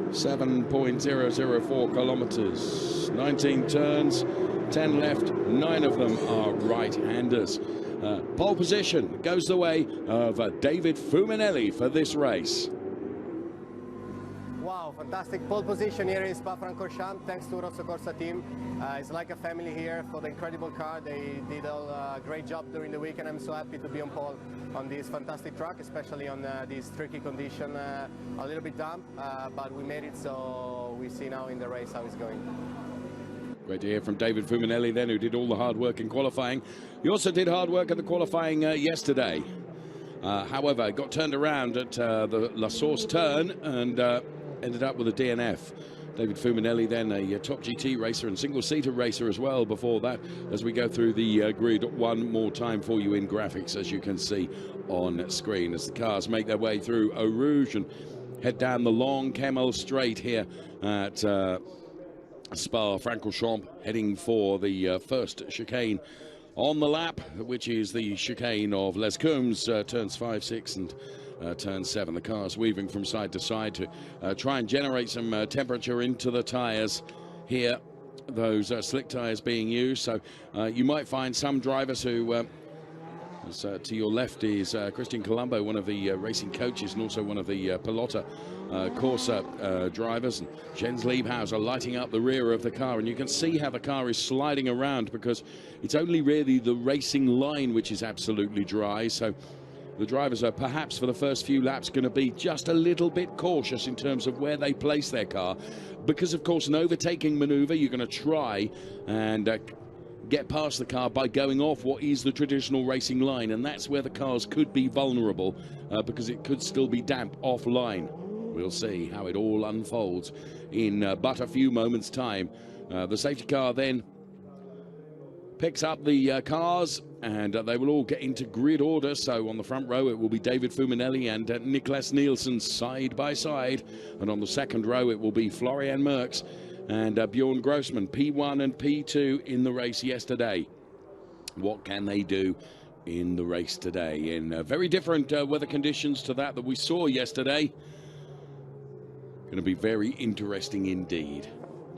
7.004 kilometers, 19 turns, 10 left, 9 of them are right-handers. Pole position goes the way of David Fuminelli for this race. Wow, fantastic pole position here in Spa-Francorchamps, thanks to Rosso Corsa team. It's like a family here for the incredible car. They did a great job during the week, and I'm so happy to be on pole on this fantastic track, especially on this tricky condition, a little bit damp, but we made it, so we see now in the race how it's going. Great to hear from David Fuminelli then, who did all the hard work in qualifying. He also did hard work at the qualifying yesterday. However, got turned around at the La Source turn and ended up with a DNF. David Fuminelli then a top GT racer and single-seater racer as well before that, as we go through the grid one more time for you in graphics, as you can see on screen, as the cars make their way through Eau Rouge and head down the long Camel Straight here at Spa-Francorchamps, heading for the first chicane on the lap, which is the chicane of Les Combes, turns 5, 6 and turn 7. The car's weaving from side to side to try and generate some temperature into the tyres here. Those slick tyres being used, so you might find some drivers who to your left is Christian Colombo, one of the racing coaches and also one of the Pelota Corsa drivers. And Jens Liebhauser lighting up the rear of the car, and you can see how the car is sliding around because it's only really the racing line which is absolutely dry. So the drivers are perhaps for the first few laps going to be just a little bit cautious in terms of where they place their car, because of course an overtaking maneuver, you're going to try and get past the car by going off what is the traditional racing line, and that's where the cars could be vulnerable because it could still be damp offline. We'll see how it all unfolds in but a few moments time. The safety car then picks up the cars, and they will all get into grid order. So on the front row it will be David Fuminelli and Niklas Nielsen side by side, and on the second row it will be Florian Merckx and Bjorn Grossman, P1 and P2 in the race yesterday. What can they do in the race today in very different weather conditions to that we saw yesterday? Going to be very interesting indeed.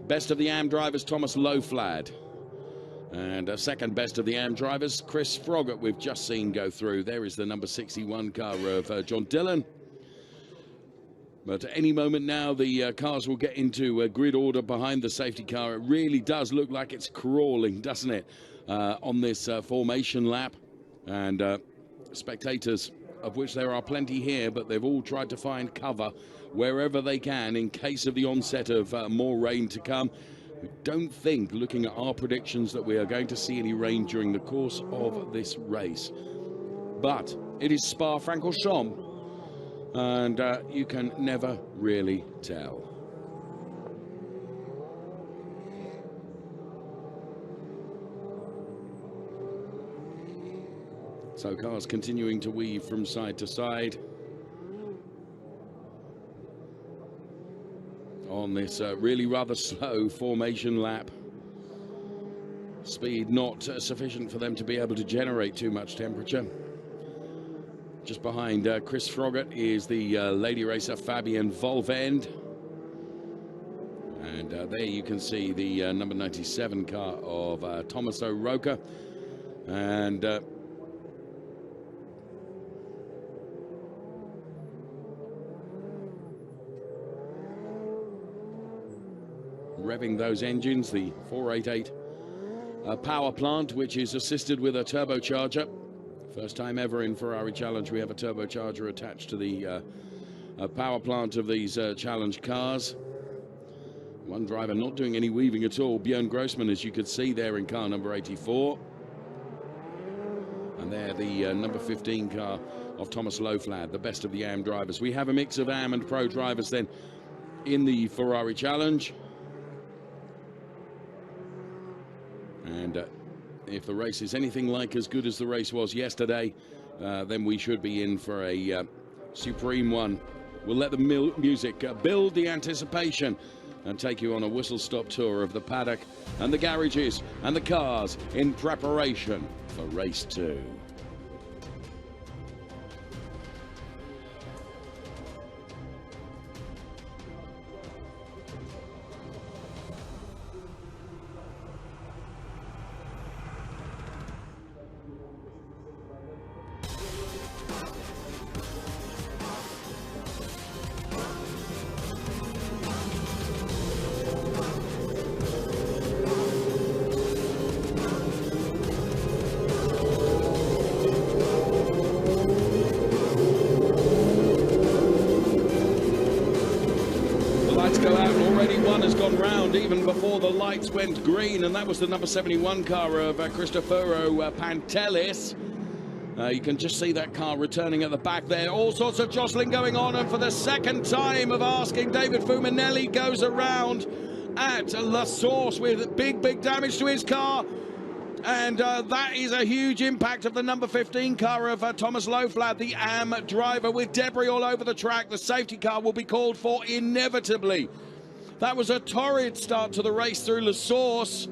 Best of the AM drivers, Thomas Loflad. And second best of the AM drivers, Chris Froggatt, we've just seen go through. There is the number 61 car of John Dillon. But at any moment now, the cars will get into grid order behind the safety car. It really does look like it's crawling, doesn't it, on this formation lap. And spectators, of which there are plenty here, but they've all tried to find cover wherever they can in case of the onset of more rain to come. We don't think, looking at our predictions, that we are going to see any rain during the course of this race. But it is Spa-Francorchamps, and you can never really tell. So cars continuing to weave from side to side on this really rather slow formation lap. Speed not sufficient for them to be able to generate too much temperature. Just behind Chris Froggatt is the lady racer Fabienne Volvend. And there you can see the number 97 car of Thomas O'Rourke. And revving those engines, the 488 power plant, which is assisted with a turbocharger. First time ever in Ferrari Challenge we have a turbocharger attached to the power plant of these Challenge cars. One driver not doing any weaving at all, Bjorn Grossman, as you could see there in car number 84. And there the number 15 car of Thomas Loflad, the best of the AM drivers. We have a mix of AM and pro drivers then in the Ferrari Challenge. And if the race is anything like as good as the race was yesterday, then we should be in for a supreme one. We'll let the music build the anticipation and take you on a whistle-stop tour of the paddock and the garages and the cars in preparation for race 2. lights go out, and already one has gone round even before the lights went green, and that was the number 71 car of Trofeo Pirelli. You can just see that car returning at the back there. All sorts of jostling going on, and for the second time of asking, David Fuminelli goes around at La Source with big damage to his car. And that is a huge impact of the number 15 car of Thomas Loflad, the AM driver, with debris all over the track. The safety car will be called for inevitably. That was a torrid start to the race through La Source.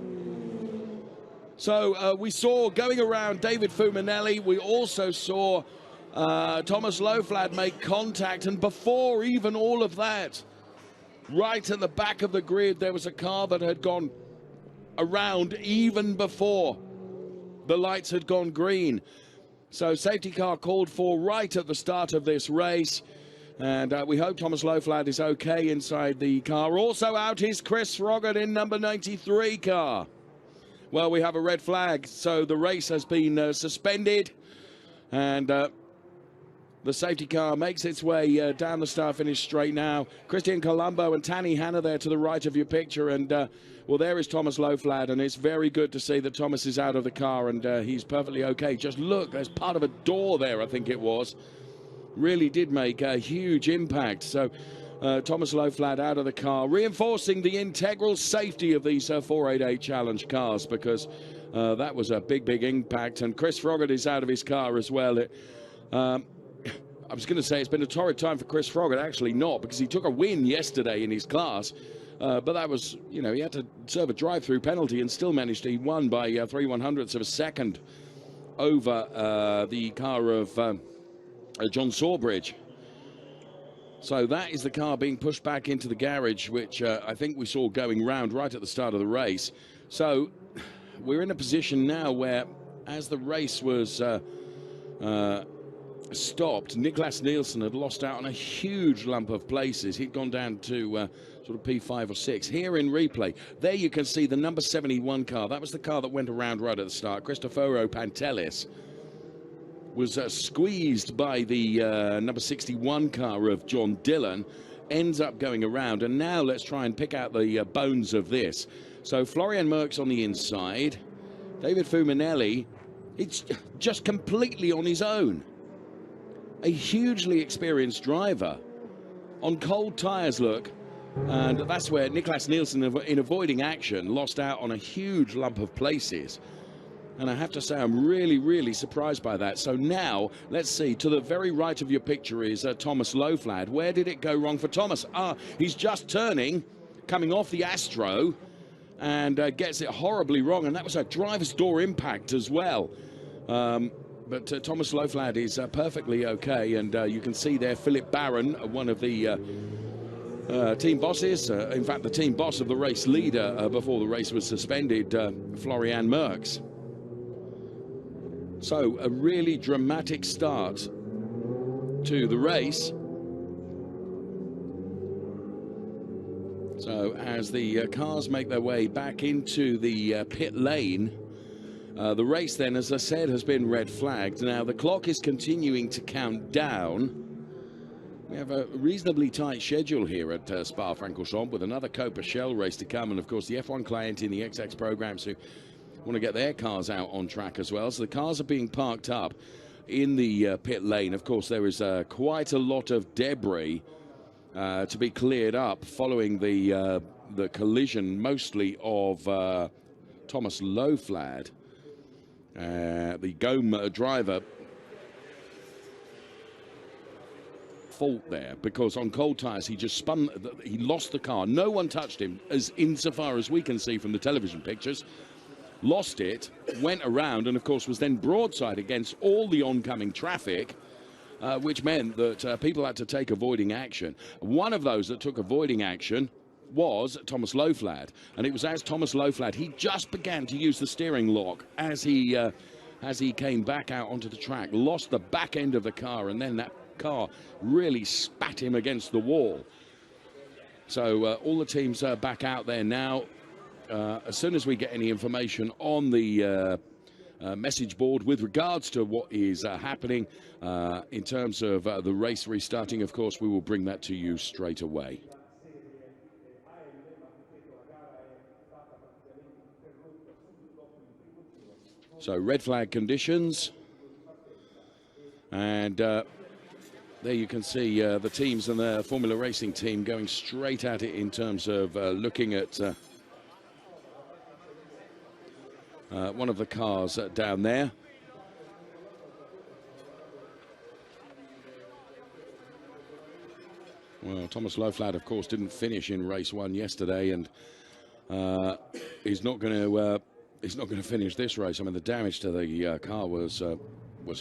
So we saw going around David Fuminelli. We also saw Thomas Loflad make contact, and before even all of that, right at the back of the grid, there was a car that had gone around even before the lights had gone green. So safety car called for right at the start of this race, and we hope Thomas Loflad is okay inside the car. Also out is Chris Froggatt in number 93 car. Well, we have a red flag, so the race has been suspended, and the safety car makes its way down the start-finish straight now. Christian Colombo and Tanny Hanna there to the right of your picture, and well, there is Thomas Loflad, and it's very good to see that Thomas is out of the car, and he's perfectly okay. Just look, there's part of a door there, I think it was. Really did make a huge impact. So Thomas Loflad out of the car, reinforcing the integral safety of these 488 Challenge cars, because that was a big impact. And Chris Froggatt is out of his car as well. I was going to say it's been a torrid time for Chris Froggatt. Actually not, because he took a win yesterday in his class. But that was, you know, he had to serve a drive-through penalty and still managed to. He won by 3/100ths of a second over the car of John Sawbridge. So that is the car being pushed back into the garage, which I think we saw going round right at the start of the race. So we're in a position now where, as the race was stopped, Niklas Nielsen had lost out on a huge lump of places. He'd gone down to sort of P5 or 6. Here in replay, there you can see the number 71 car. That was the car that went around right at the start. Trofeo Pirelli was squeezed by the number 61 car of John Dillon, ends up going around, and now let's try and pick out the bones of this. So Florian Merckx on the inside, David Fuminelli, it's just completely on his own. A hugely experienced driver on cold tyres, look, and that's where Niklas Nielsen, in avoiding action, lost out on a huge lump of places. And I have to say, I'm really surprised by that. So now, let's see, to the very right of your picture is Thomas Loflad. Where did it go wrong for Thomas? He's just turning, coming off the Astro, and gets it horribly wrong. And that was a driver's door impact as well. But Thomas Loflad is perfectly okay. And you can see there Philip Barron, one of the team bosses, in fact, the team boss of the race leader before the race was suspended, Florian Merckx. So a really dramatic start to the race. So as the cars make their way back into the pit lane, the race then, as I said, has been red flagged. Now the clock is continuing to count down. We have a reasonably tight schedule here at Spa-Francorchamps, with another Copa Shell race to come, and of course the F1 client in the XX programs who want to get their cars out on track as well. So the cars are being parked up in the pit lane. Of course, there is quite a lot of debris to be cleared up following the collision, mostly of Thomas Loflad, the Gome driver. Fault there, because on cold tyres he just spun, he lost the car. No one touched him, as insofar as we can see from the television pictures. Lost it, went around, and of course was then broadside against all the oncoming traffic, which meant that people had to take avoiding action. One of those that took avoiding action was Thomas Loflad, and it was as Thomas Loflad, he just began to use the steering lock as he came back out onto the track, lost the back end of the car, and then that car really spat him against the wall. So all the teams are back out there now. As soon as we get any information on the message board with regards to what is happening in terms of the race restarting, of course, we will bring that to you straight away. So red flag conditions. And there you can see the teams and the Formula Racing team going straight at it in terms of looking at one of the cars down there. Well, Thomas Loflad, of course, didn't finish in race 1 yesterday, and he's not going to finish this race. I mean, the damage to the car was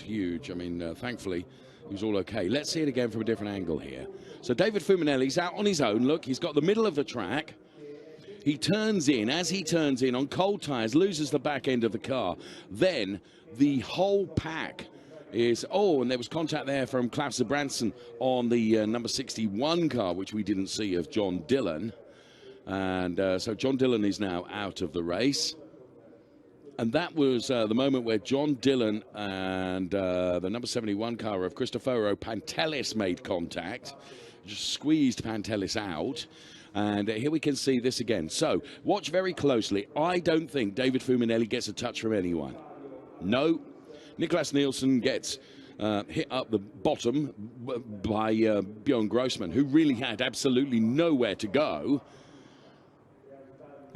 huge. I mean, thankfully, he was all okay. Let's see it again from a different angle here. So David Fuminelli's out on his own. Look, he's got the middle of the track. He turns in. As he turns in on cold tyres, loses the back end of the car. Then the whole pack is, and there was contact there from Klaus Branson on the number 61 car, which we didn't see, of John Dillon. And so John Dillon is now out of the race. And that was the moment where John Dillon and the number 71 car of Cristoforo Pantelis made contact, just squeezed Pantelis out. And here we can see this again. So watch very closely. I don't think David Fuminelli gets a touch from anyone. No. Niklas Nielsen gets hit up the bottom by Bjorn Grossman, who really had absolutely nowhere to go.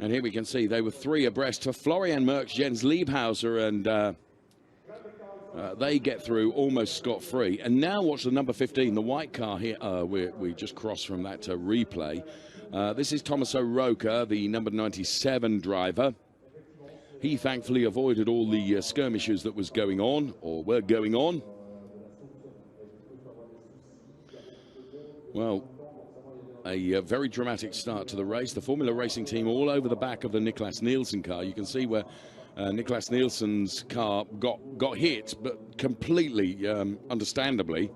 And here we can see they were 3 abreast for Florian Merckx, Jens Liebhauser, and they get through almost scot-free. And now watch the number 15, the white car here. We just crossed from that replay. This is Tommaso Roca, the number 97 driver. He thankfully avoided all the skirmishes that was going on, or were going on. Well, a very dramatic start to the race. The Formula Racing team all over the back of the Niklas Nielsen car. You can see where Niklas Nielsen's car got hit, but completely understandably,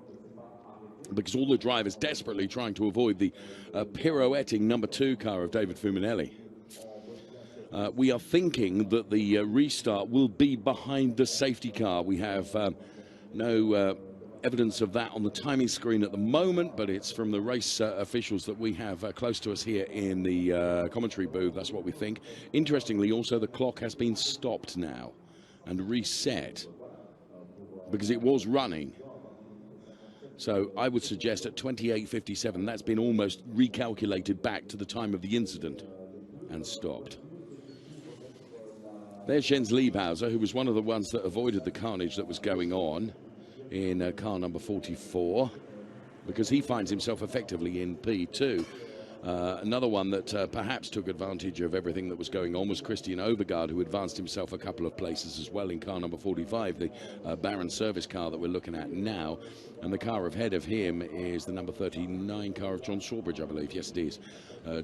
because all the drivers desperately trying to avoid the pirouetting number 2 car of David Fuminelli. We are thinking that the restart will be behind the safety car. We have no evidence of that on the timing screen at the moment, but it's from the race officials that we have close to us here in the commentary booth. That's what we think. Interestingly, also, the clock has been stopped now and reset because it was running. So I would suggest at 28:57, that's been almost recalculated back to the time of the incident and stopped. There's Jens Liebhauser, who was one of the ones that avoided the carnage that was going on in car number 44, because he finds himself effectively in P2. Another one that perhaps took advantage of everything that was going on was Christian Overgaard, who advanced himself a couple of places as well in car number 45, the Baron service car that we're looking at now. And the car ahead of him is the number 39 car of John Sawbridge, I believe. Yes, it is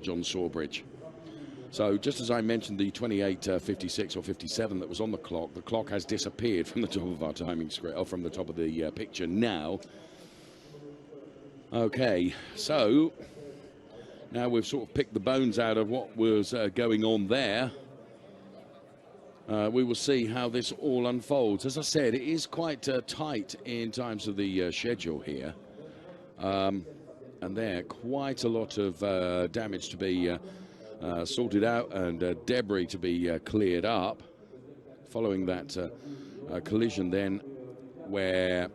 John Sawbridge. So just as I mentioned, the 28:56 or 57 that was on the clock has disappeared from the top of our timing screen, or from the top of the picture now. Okay, so now we've sort of picked the bones out of what was going on there. We will see how this all unfolds. As I said, it is quite tight in terms of the schedule here. And there, quite a lot of damage to be sorted out and debris to be cleared up following that collision then, where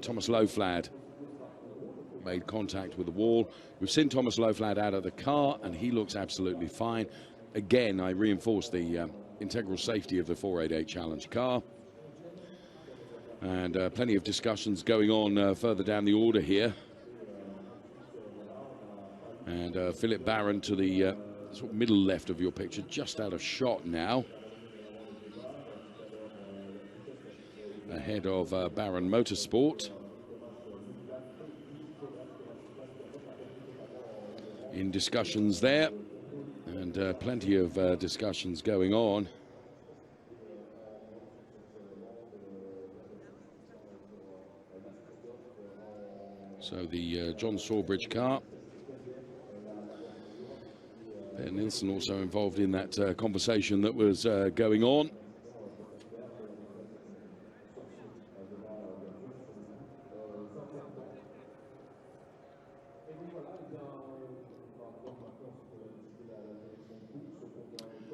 Thomas Loflad made contact with the wall. We've seen Thomas Loflad out of the car and he looks absolutely fine. Again, I reinforce the integral safety of the 488 Challenge car. And plenty of discussions going on further down the order here. And Philip Barron to the sort of middle left of your picture, just out of shot now. Ahead of Barron Motorsport. In discussions there, and plenty of discussions going on. So the John Sawbridge car. Ben Nielsen also involved in that conversation that was going on.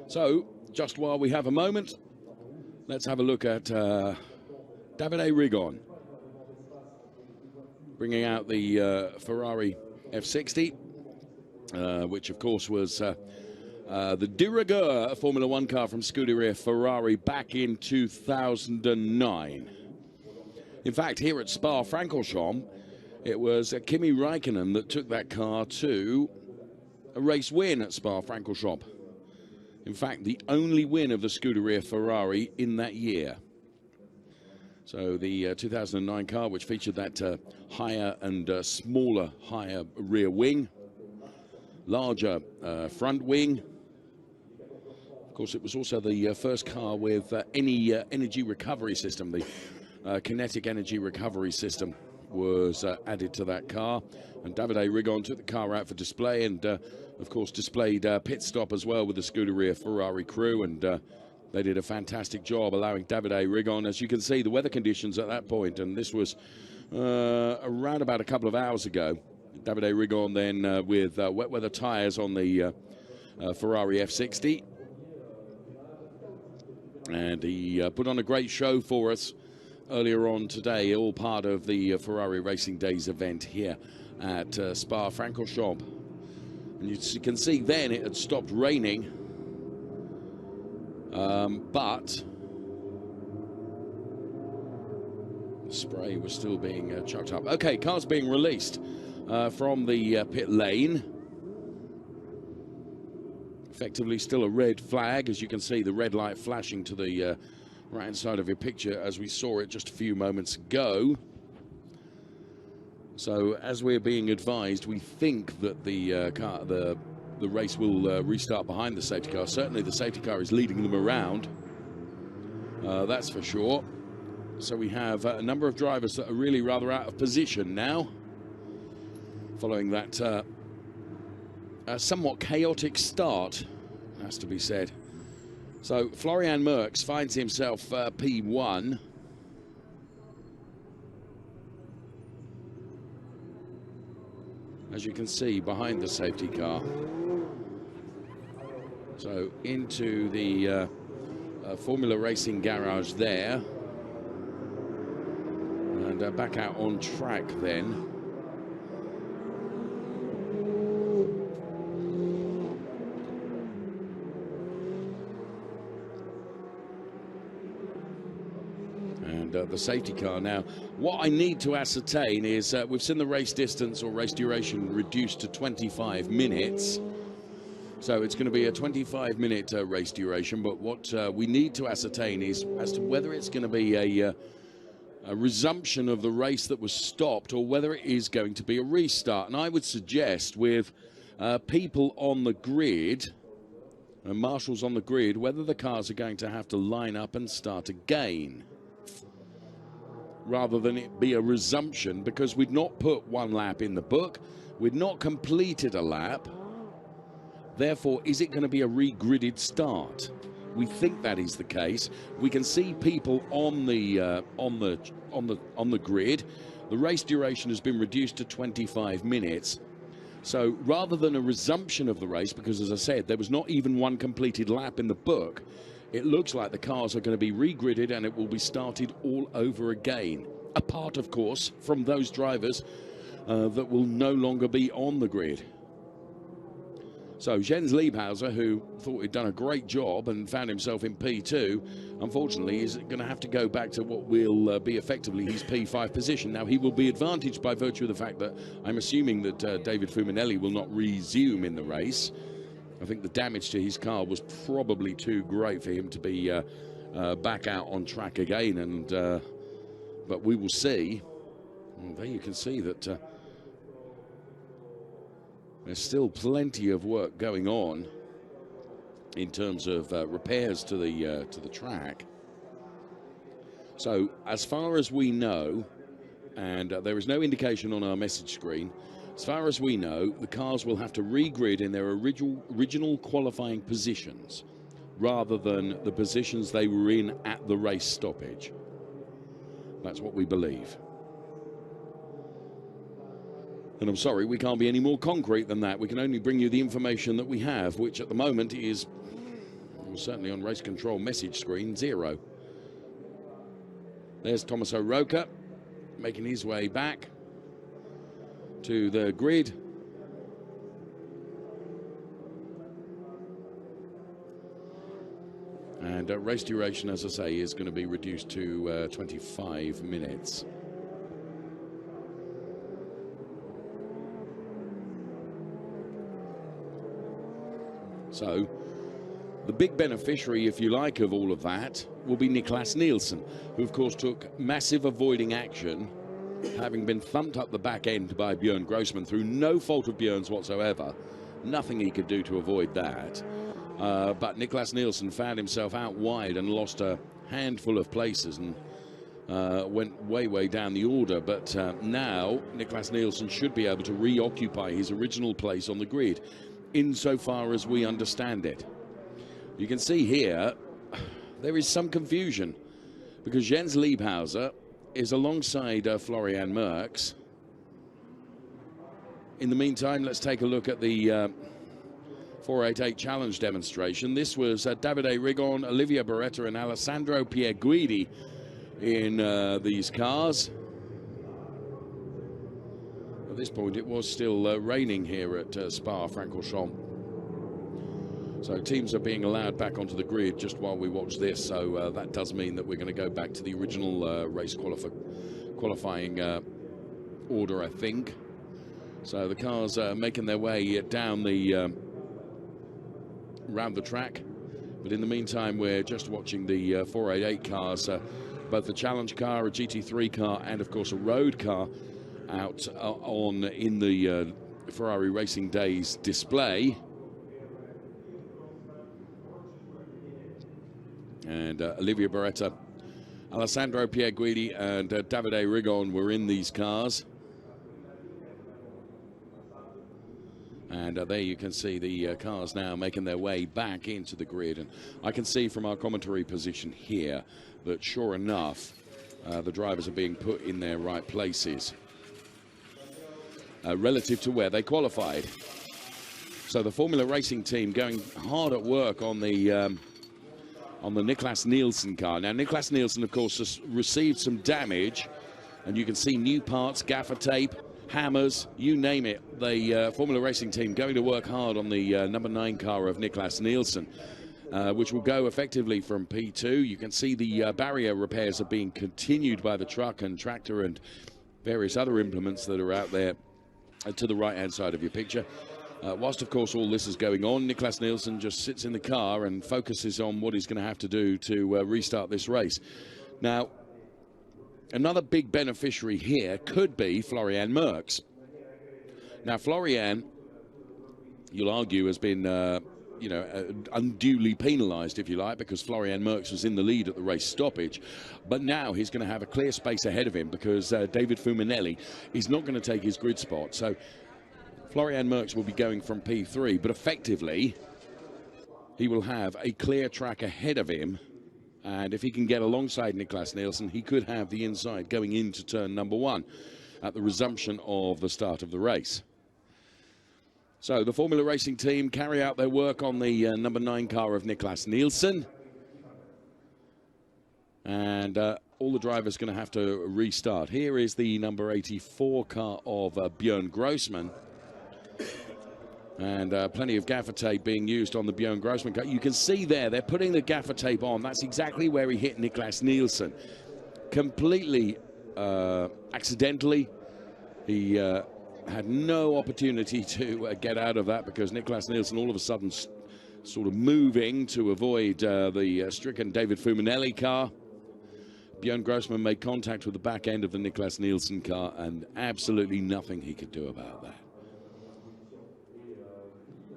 So, just while we have a moment, let's have a look at Davide Rigon, bringing out the Ferrari F60, which of course was the de rigueur Formula One car from Scuderia Ferrari back in 2009. In fact, here at Spa-Francorchamps, it was Kimi Räikkönen that took that car to a race win at Spa-Francorchamps. In fact, the only win of the Scuderia Ferrari in that year. So the 2009 car, which featured that higher and higher rear wing, larger front wing. Of course, it was also the first car with any energy recovery system. The kinetic energy recovery system was added to that car. And Davide Rigon took the car out for display and, of course, displayed pit stop as well with the Scuderia Ferrari crew. And they did a fantastic job allowing Davide Rigon, as you can see, the weather conditions at that point, and this was around about a couple of hours ago. Davide Rigon then with wet weather tyres on the Ferrari F60. And he put on a great show for us earlier on today, all part of the Ferrari Racing Days event here at Spa-Francorchamps. And you can see then it had stopped raining, but the spray was still being chucked up. Okay, cars being released from the pit lane. Effectively still a red flag, as you can see the red light flashing to the right hand side of your picture as we saw it just a few moments ago. So as we're being advised, we think that the race will restart behind the safety car. Certainly the safety car is leading them around, that's for sure. So we have a number of drivers that are really rather out of position now, following that somewhat chaotic start, has to be said. So Florian Merckx finds himself P1. As you can see behind the safety car. So into the Formula Racing garage there. And back out on track then. The safety car now. What I need to ascertain is we've seen the race distance or race duration reduced to 25 minutes. So it's going to be a 25-minute race duration. But what we need to ascertain is as to whether it's going to be a resumption of the race that was stopped or whether it is going to be a restart. And I would suggest with people on the grid and marshals on the grid, whether the cars are going to have to line up and start again, rather than it be a resumption, because we'd not put one lap in the book, we'd not completed a lap. Therefore, is it going to be a regridded start? We think that is the case. We can see people on the grid. The race duration has been reduced to 25 minutes. So rather than a resumption of the race, because as I said, there was not even one completed lap in the book, it looks like the cars are going to be regridded and it will be started all over again. Apart, of course, from those drivers that will no longer be on the grid. So Jens Liebhauser, who thought he'd done a great job and found himself in P2, unfortunately is going to have to go back to what will be effectively his P5 position. Now, he will be advantaged by virtue of the fact that I'm assuming that David Fuminelli will not resume in the race. I think the damage to his car was probably too great for him to be back out on track again. And but we will see. Well, there you can see that there's still plenty of work going on in terms of repairs to the track. So as far as we know, and there is no indication on our message screen, as far as we know, the cars will have to regrid in their original qualifying positions rather than the positions they were in at the race stoppage. That's what we believe. And I'm sorry, we can't be any more concrete than that. We can only bring you the information that we have, which at the moment is, well, certainly on race control message screen, 0. There's Tommaso Rocca making his way back to the grid. And race duration, as I say, is going to be reduced to 25 minutes. So, the big beneficiary, if you like, of all of that will be Niklas Nielsen, who, of course, took massive avoiding action, having been thumped up the back end by Björn Grossman through no fault of Björn's whatsoever. Nothing he could do to avoid that. But Niklas Nielsen found himself out wide and lost a handful of places and went way down the order. But now Niklas Nielsen should be able to reoccupy his original place on the grid, insofar as we understand it. You can see here there is some confusion because Jens Liebhauser is alongside Florian Merckx. In the meantime, let's take a look at the 488 challenge demonstration. This was Davide Rigon, Olivier Beretta and Alessandro Pierguidi in these cars. At this point it was still raining here at Spa-Francorchamps, so teams are being allowed back onto the grid just while we watch this. So that does mean that we're going to go back to the original race qualifying order, I think. So the cars are making their way down the around the track, but in the meantime we're just watching the 488 cars, both the challenge car, a GT3 car and of course a road car out in the Ferrari Racing Days display. And Olivier Beretta, Alessandro Pierguidi and Davide Rigon were in these cars. And there you can see the cars now making their way back into the grid. And I can see from our commentary position here that sure enough, the drivers are being put in their right places relative to where they qualified. So the Formula Racing team going hard at work on the Niklas Nielsen car. Now, Niklas Nielsen, of course, has received some damage, and you can see new parts, gaffer tape, hammers, you name it. The Formula Racing team going to work hard on the number 9 car of Niklas Nielsen, which will go effectively from P2. You can see the barrier repairs are being continued by the truck and tractor and various other implements that are out there to the right-hand side of your picture. Whilst, of course, all this is going on, Niklas Nielsen just sits in the car and focuses on what he's going to have to do to restart this race. Now, another big beneficiary here could be Florian Merckx. Now, Florian, you'll argue, has been, unduly penalised, if you like, because Florian Merckx was in the lead at the race stoppage. But now he's going to have a clear space ahead of him because David Fuminelli is not going to take his grid spot. So Florian Merckx will be going from P3, but effectively he will have a clear track ahead of him. And if he can get alongside Niklas Nielsen, he could have the inside going into turn number 1 at the resumption of the start of the race. So the Formula Racing team carry out their work on the number 9 car of Niklas Nielsen. And all the drivers are going to have to restart. Here is the number 84 car of Björn Grossman. And plenty of gaffer tape being used on the Björn Grossman car. You can see there, they're putting the gaffer tape on. That's exactly where he hit Niklas Nielsen. Completely accidentally. He had no opportunity to get out of that because Niklas Nielsen all of a sudden sort of moving to avoid the stricken David Fuminelli car. Björn Grossman made contact with the back end of the Niklas Nielsen car and absolutely nothing he could do about that.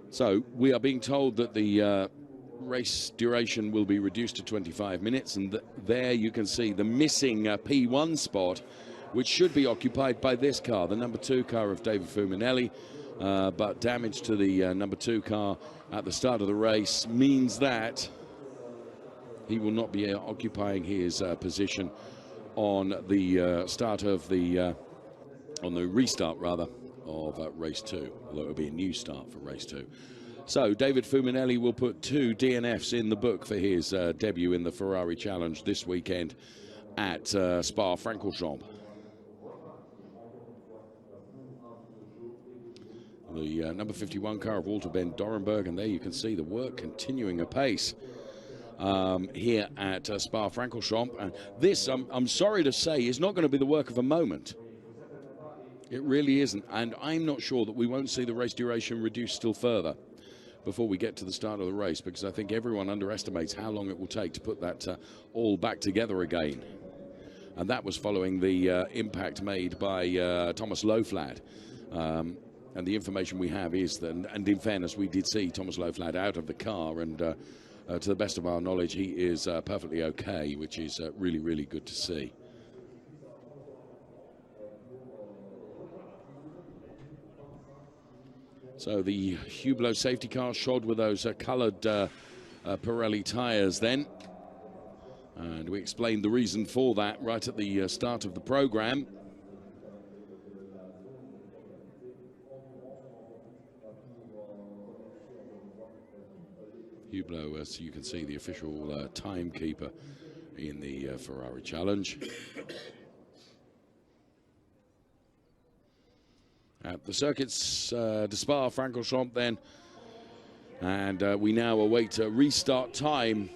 So we are being told that the race duration will be reduced to 25 minutes, and there you can see the missing P1 spot, which should be occupied by this car, the number 2 car of David Fuminelli, but damage to the number 2 car at the start of the race means that he will not be occupying his position on the start of the on the restart rather of race 2, although it will be a new start for race 2. So David Fuminelli will put 2 DNFs in the book for his debut in the Ferrari Challenge this weekend at Spa-Francorchamps. The number 51 car of Walter Ben Dorenberg, and there you can see the work continuing apace here at Spa-Francorchamps. And this, I'm sorry to say, is not going to be the work of a moment. It really isn't, and I'm not sure that we won't see the race duration reduced still further before we get to the start of the race, because I think everyone underestimates how long it will take to put that all back together again. And that was following the impact made by Thomas Loflad. And the information we have is that, and in fairness, we did see Thomas Loflad out of the car, and to the best of our knowledge, he is perfectly okay, which is really, really good to see. So the Hublot safety car shod with those coloured Pirelli tyres then. And we explained the reason for that right at the start of the programme. Hublot, as you can see, the official timekeeper in the Ferrari Challenge. At the circuits, de Spa-Francorchamps then, and we now await a restart time.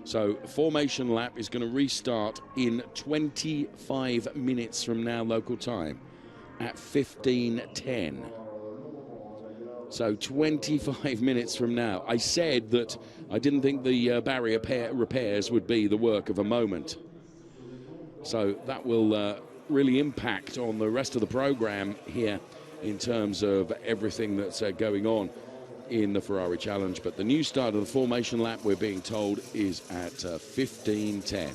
So formation lap is going to restart in 25 minutes from now local time at 15:10. So 25 minutes from now. I said that I didn't think the barrier repairs would be the work of a moment. So that will really impact on the rest of the program here in terms of everything that's going on in the Ferrari Challenge. But the new start of the formation lap, we're being told, is at 15:10.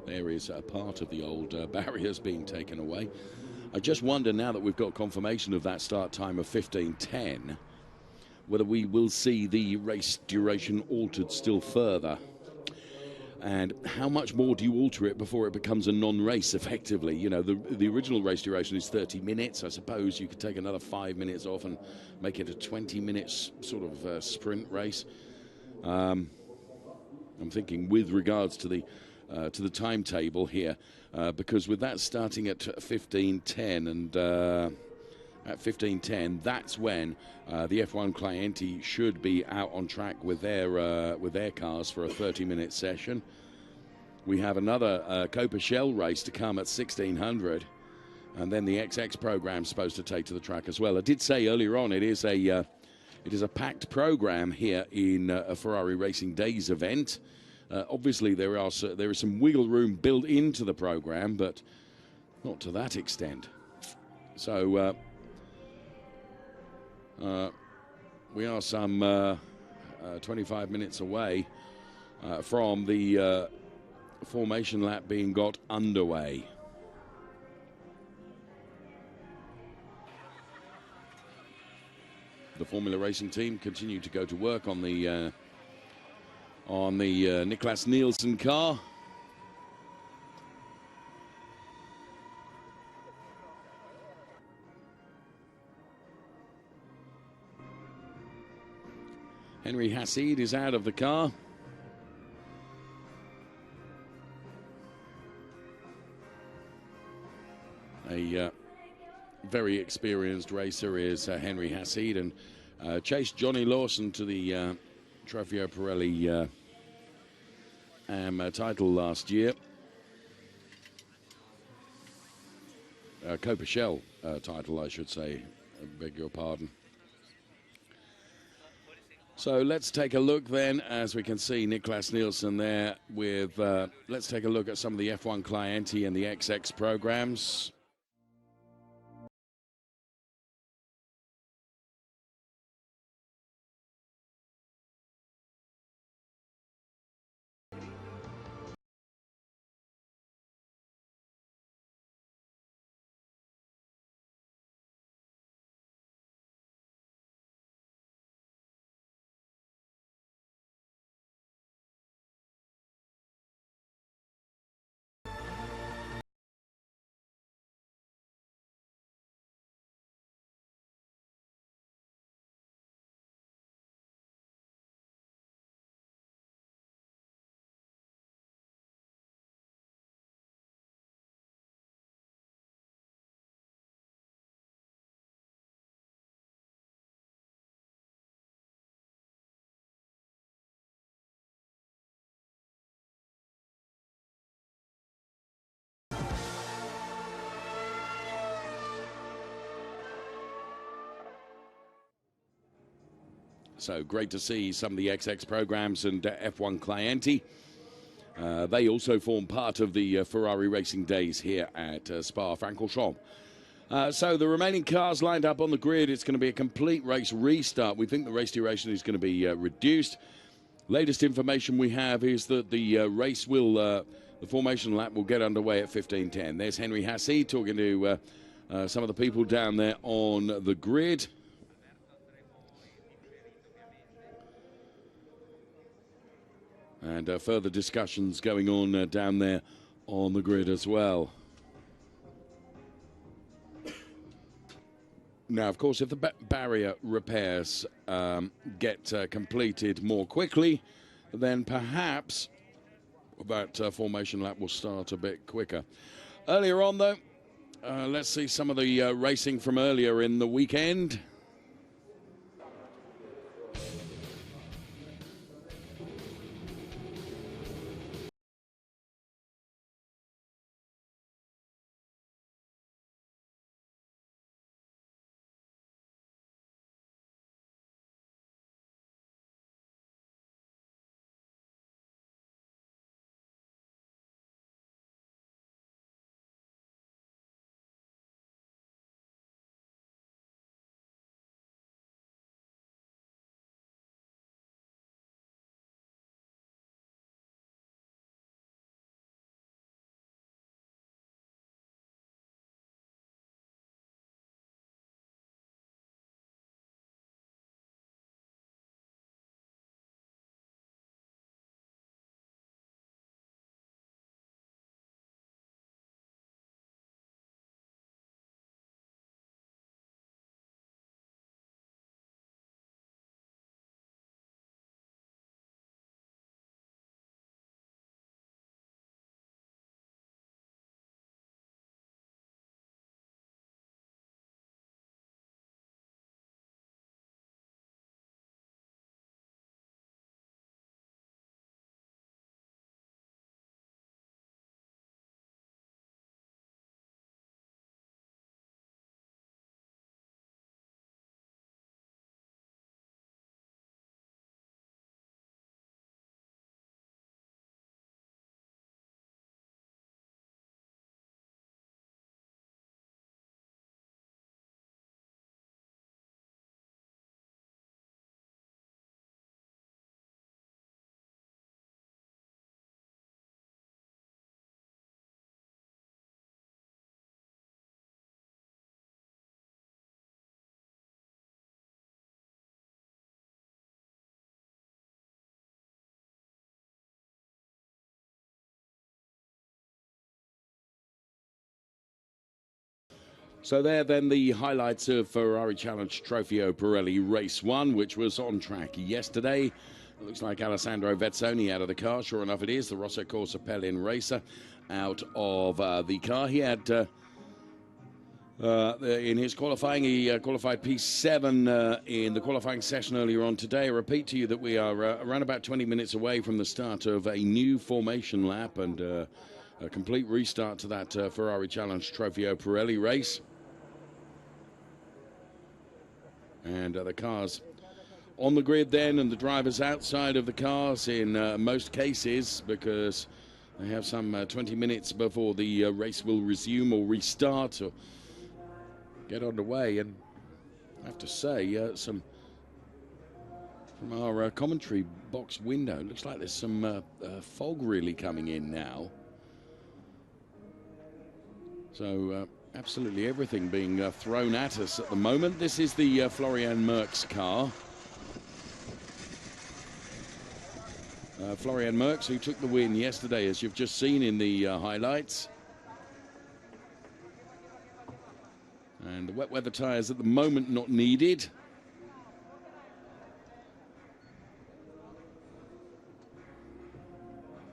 There is a part of the old barriers being taken away. I just wonder, now that we've got confirmation of that start time of 15:10, whether we will see the race duration altered still further. And how much more do you alter it before it becomes a non-race, effectively? You know, the original race duration is 30 minutes. I suppose you could take another 5 minutes off and make it a 20 minutes sort of sprint race. I'm thinking with regards to the timetable here, because with that starting at 15:10 and at 15:10, that's when the F1 Clienti should be out on track with their cars for a 30-minute session. We have another Copa Shell race to come at 1600, and then the XX program is supposed to take to the track as well. I did say earlier on it is a packed program here in a Ferrari Racing Days event. Obviously, there is some wiggle room built into the program, but not to that extent. So we are some 25 minutes away from the formation lap being got underway. The Formula Racing team continue to go to work on the Niklas Nielsen car. Henry Hassid is out of the car. A very experienced racer is Henry Hassid, and chased Johnny Lawson to the Trofeo Pirelli title last year. Copa Shell title, I should say. I beg your pardon. So let's take a look then, as we can see Niklas Nielsen there with, let's take a look at some of the F1 Clienti and the XX programs. So great to see some of the XX programs and F1 Clienti. They also form part of the Ferrari racing days here at Spa-Francorchamps. So the remaining cars lined up on the grid, it's going to be a complete race restart. We think the race duration is going to be reduced. Latest information we have is that the race will, the formation lap will get underway at 15:10. There's Henry Hassie talking to some of the people down there on the grid. And further discussions going on down there on the grid as well. Now, of course, if the barrier repairs get completed more quickly, then perhaps that formation lap will start a bit quicker. Earlier on, though, let's see some of the racing from earlier in the weekend. So there then the highlights of Ferrari Challenge Trofeo Pirelli Race 1, which was on track yesterday. It looks like Alessandro Vezzoni out of the car. Sure enough it is, the Rosso Corsa Pelin racer out of the car. He had, in his qualifying, he qualified P7 in the qualifying session earlier on today. I repeat to you that we are around about 20 minutes away from the start of a new formation lap and a complete restart to that Ferrari Challenge Trofeo Pirelli race. And the cars on the grid then, and the drivers outside of the cars in most cases, because they have some 20 minutes before the race will resume or restart or get underway. And I have to say, some from our commentary box window, it looks like there's some fog really coming in now. So absolutely everything being thrown at us at the moment. This is the Florian Merckx car. Florian Merckx, who took the win yesterday, as you've just seen in the highlights. And the wet weather tyres at the moment not needed.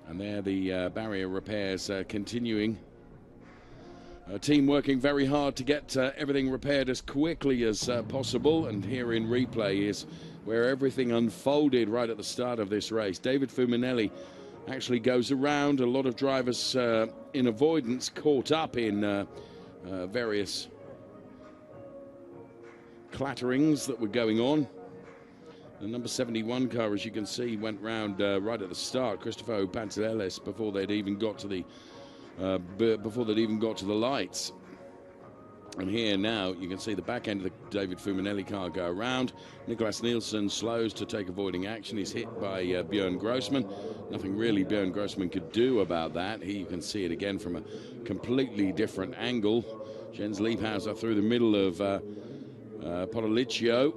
And there the barrier repairs continuing. A team working very hard to get everything repaired as quickly as possible. And here in replay is where everything unfolded right at the start of this race. David Fuminelli actually goes around. A lot of drivers in avoidance caught up in various clatterings that were going on. The number 71 car, as you can see, went round right at the start. Trofeo Pirelli before they'd even got to the lights. And here now you can see the back end of the David Fuminelli car go around. Nicholas Nielsen slows to take avoiding action. He's hit by Björn Grossman. Nothing really Björn Grossman could do about that. Here you can see it again from a completely different angle. Jens Liebhauser through the middle of Podoliccio.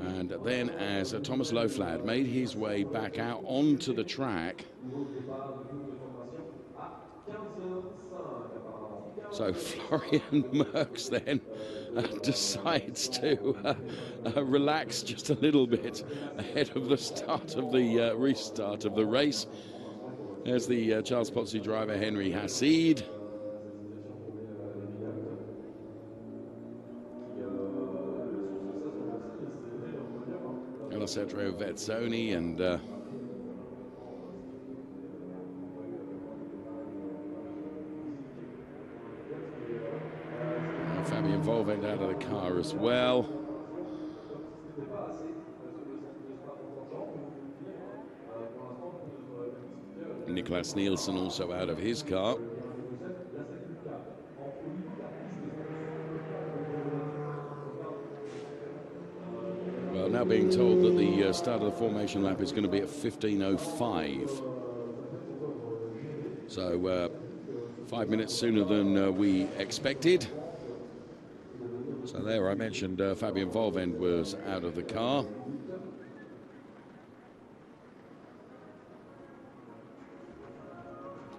And then as Thomas Loflad made his way back out onto the track, so Florian Merckx then decides to relax just a little bit ahead of the start of the restart of the race. There's the Charles Pottsy driver, Henry Hassid. Alessandro Vezzoni and Fabien Volvend out of the car as well. Nicholas Nielsen also out of his car. Well, now being told that the start of the formation lap is going to be at 15:05. So 5 minutes sooner than we expected. So there I mentioned Fabien Volvend was out of the car.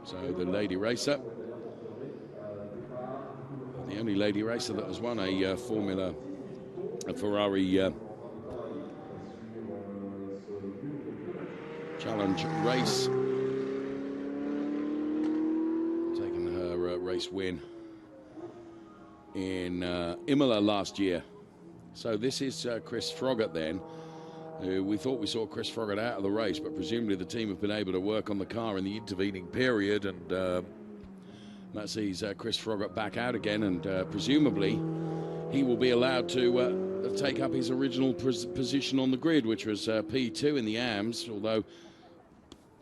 So the lady racer, the only lady racer that has won a Ferrari challenge race, taking her race win in Imola last year. So this is Chris Froggatt then. We thought we saw Chris Froggatt out of the race, but presumably the team have been able to work on the car in the intervening period, and that sees Chris Froggatt back out again, and presumably he will be allowed to take up his original position on the grid, which was P2 in the AMS, although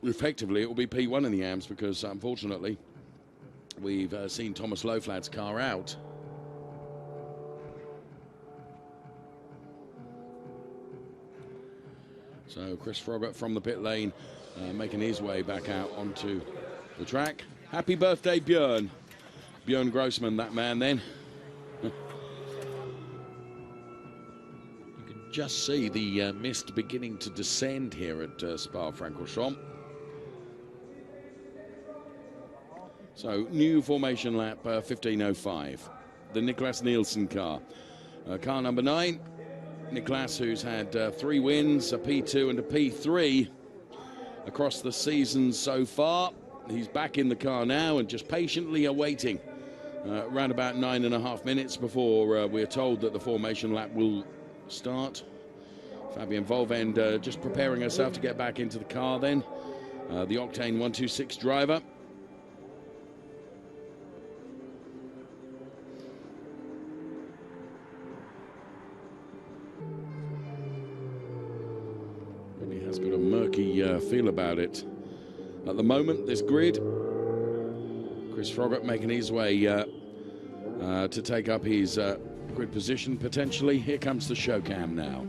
effectively it will be P1 in the AMS, because unfortunately we've seen Thomas Loflad's car out. So Chris Froggatt from the pit lane making his way back out onto the track. Happy birthday, Björn. Björn Grossman, that man then. You can just see the mist beginning to descend here at Spa-Francorchamps. So new formation lap 15:05. The Nicholas Nielsen car. Car number 9. Nicholas, who's had 3 wins, a P2 and a P3 across the season so far. He's back in the car now and just patiently awaiting around about 9.5 minutes before we're told that the formation lap will start. Fabien Volvend just preparing herself to get back into the car then. The Octane 126 driver. It's got a murky feel about it at the moment, this grid. Chris Froggatt making his way to take up his grid position potentially. Here comes the show cam now.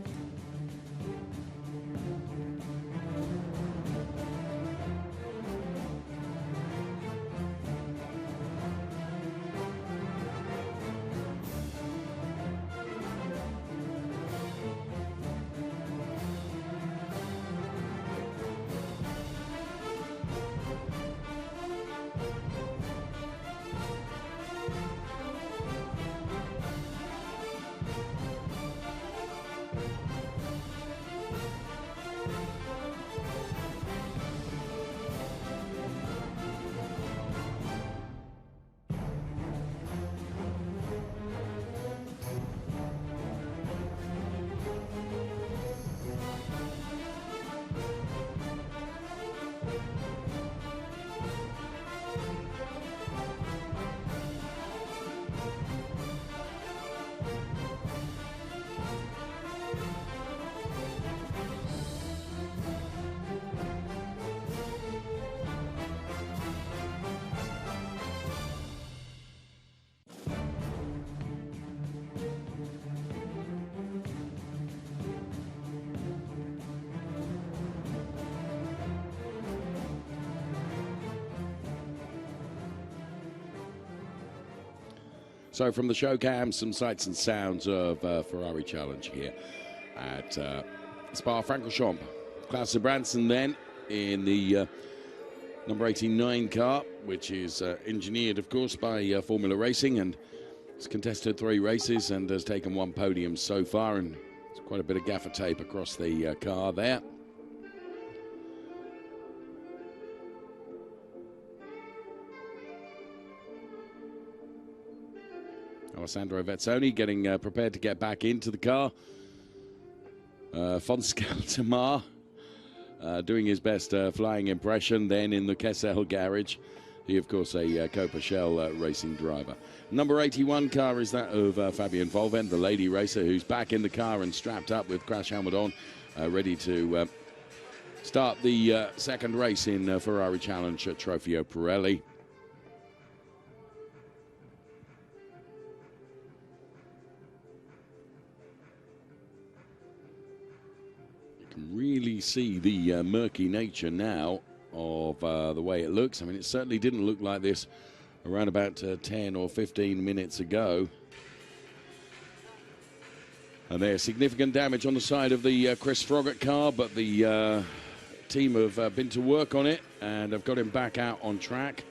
So from the show cam, some sights and sounds of Ferrari Challenge here at Spa-Francorchamps. Klaus Branson then in the number 89 car, which is engineered, of course, by Formula Racing, and has contested 3 races and has taken 1 podium so far, and there's quite a bit of gaffer tape across the car there. Alessandro Vezzoni getting prepared to get back into the car. Fonscal Tamar doing his best flying impression then in the Kessel garage. He, of course, a Copa Shell racing driver. Number 81 car is that of Fabian Volvend, the lady racer, who's back in the car and strapped up with crash helmet on, ready to start the second race in Ferrari Challenge at Trofeo Pirelli. Really see the murky nature now of the way it looks. I mean, it certainly didn't look like this around about 10 or 15 minutes ago. And there's significant damage on the side of the Chris Froggatt car, but the team have been to work on it and have got him back out on track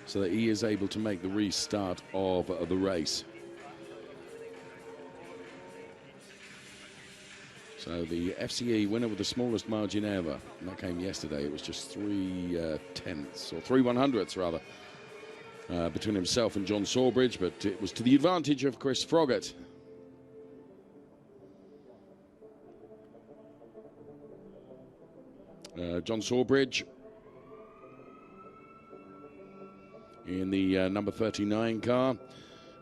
so that he is able to make the restart of the race. So the FCE winner with the smallest margin ever. And that came yesterday. It was just 3 tenths, or 3 100ths rather, between himself and John Sawbridge, but it was to the advantage of Chris Froggatt. John Sawbridge in the number 39 car.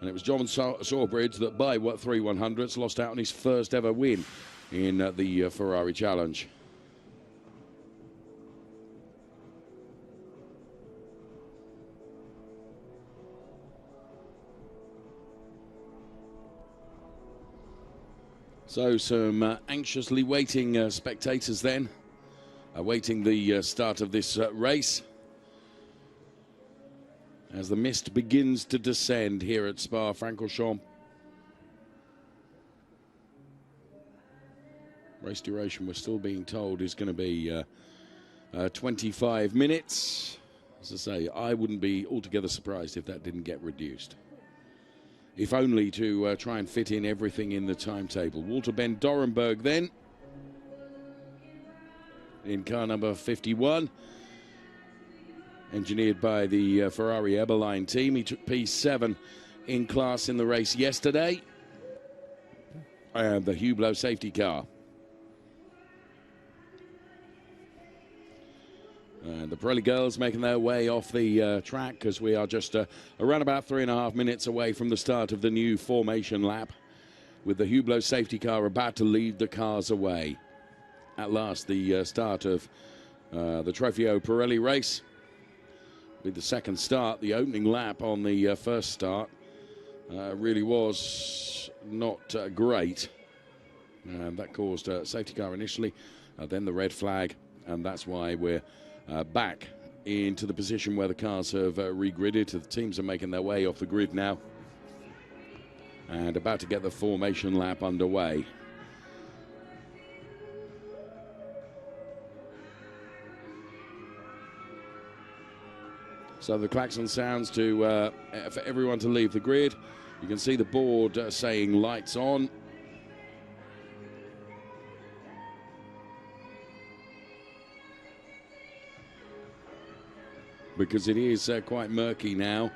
And it was John Sawbridge that by 3 100ths lost out on his first ever win in the Ferrari Challenge. So some anxiously waiting spectators then, awaiting the start of this race as the mist begins to descend here at Spa-Francorchamps. Race duration, we're still being told, is going to be 25 minutes. As I say, I wouldn't be altogether surprised if that didn't get reduced. If only to try and fit in everything in the timetable. Walter Ben Dorenberg then, in car number 51. Engineered by the Ferrari Eberlein team. He took P7 in class in the race yesterday. And the Hublot safety car. And the Pirelli girls making their way off the track because we are just around about 3.5 minutes away from the start of the new formation lap, with the Hublot safety car about to lead the cars away. At last, the start of the Trofeo Pirelli race. With the second start, the opening lap on the first start really was not great. And that caused a safety car initially, then the red flag, and that's why we're back into the position where the cars have regridded. The teams are making their way off the grid now and about to get the formation lap underway. So the klaxon sounds to for everyone to leave the grid. You can see the board saying lights on. Because it is quite murky now.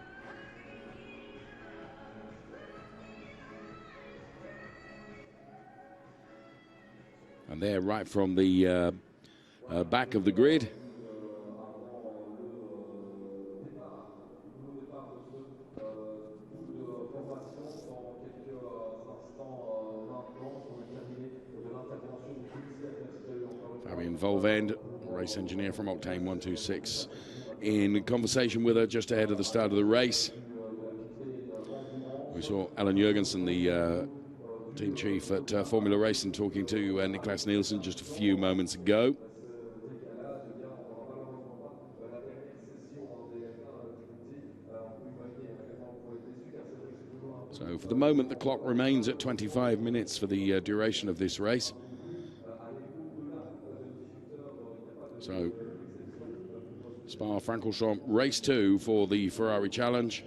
And they're right from the back of the grid. Fabian Volvend, race engineer from Octane 126. In conversation with her just ahead of the start of the race. We saw Alan Jurgensen, the team chief at Formula Racing, talking to Niklas Nielsen just a few moments ago. So for the moment, the clock remains at 25 minutes for the duration of this race. So Spa-Francorchamps race 2 for the Ferrari Challenge.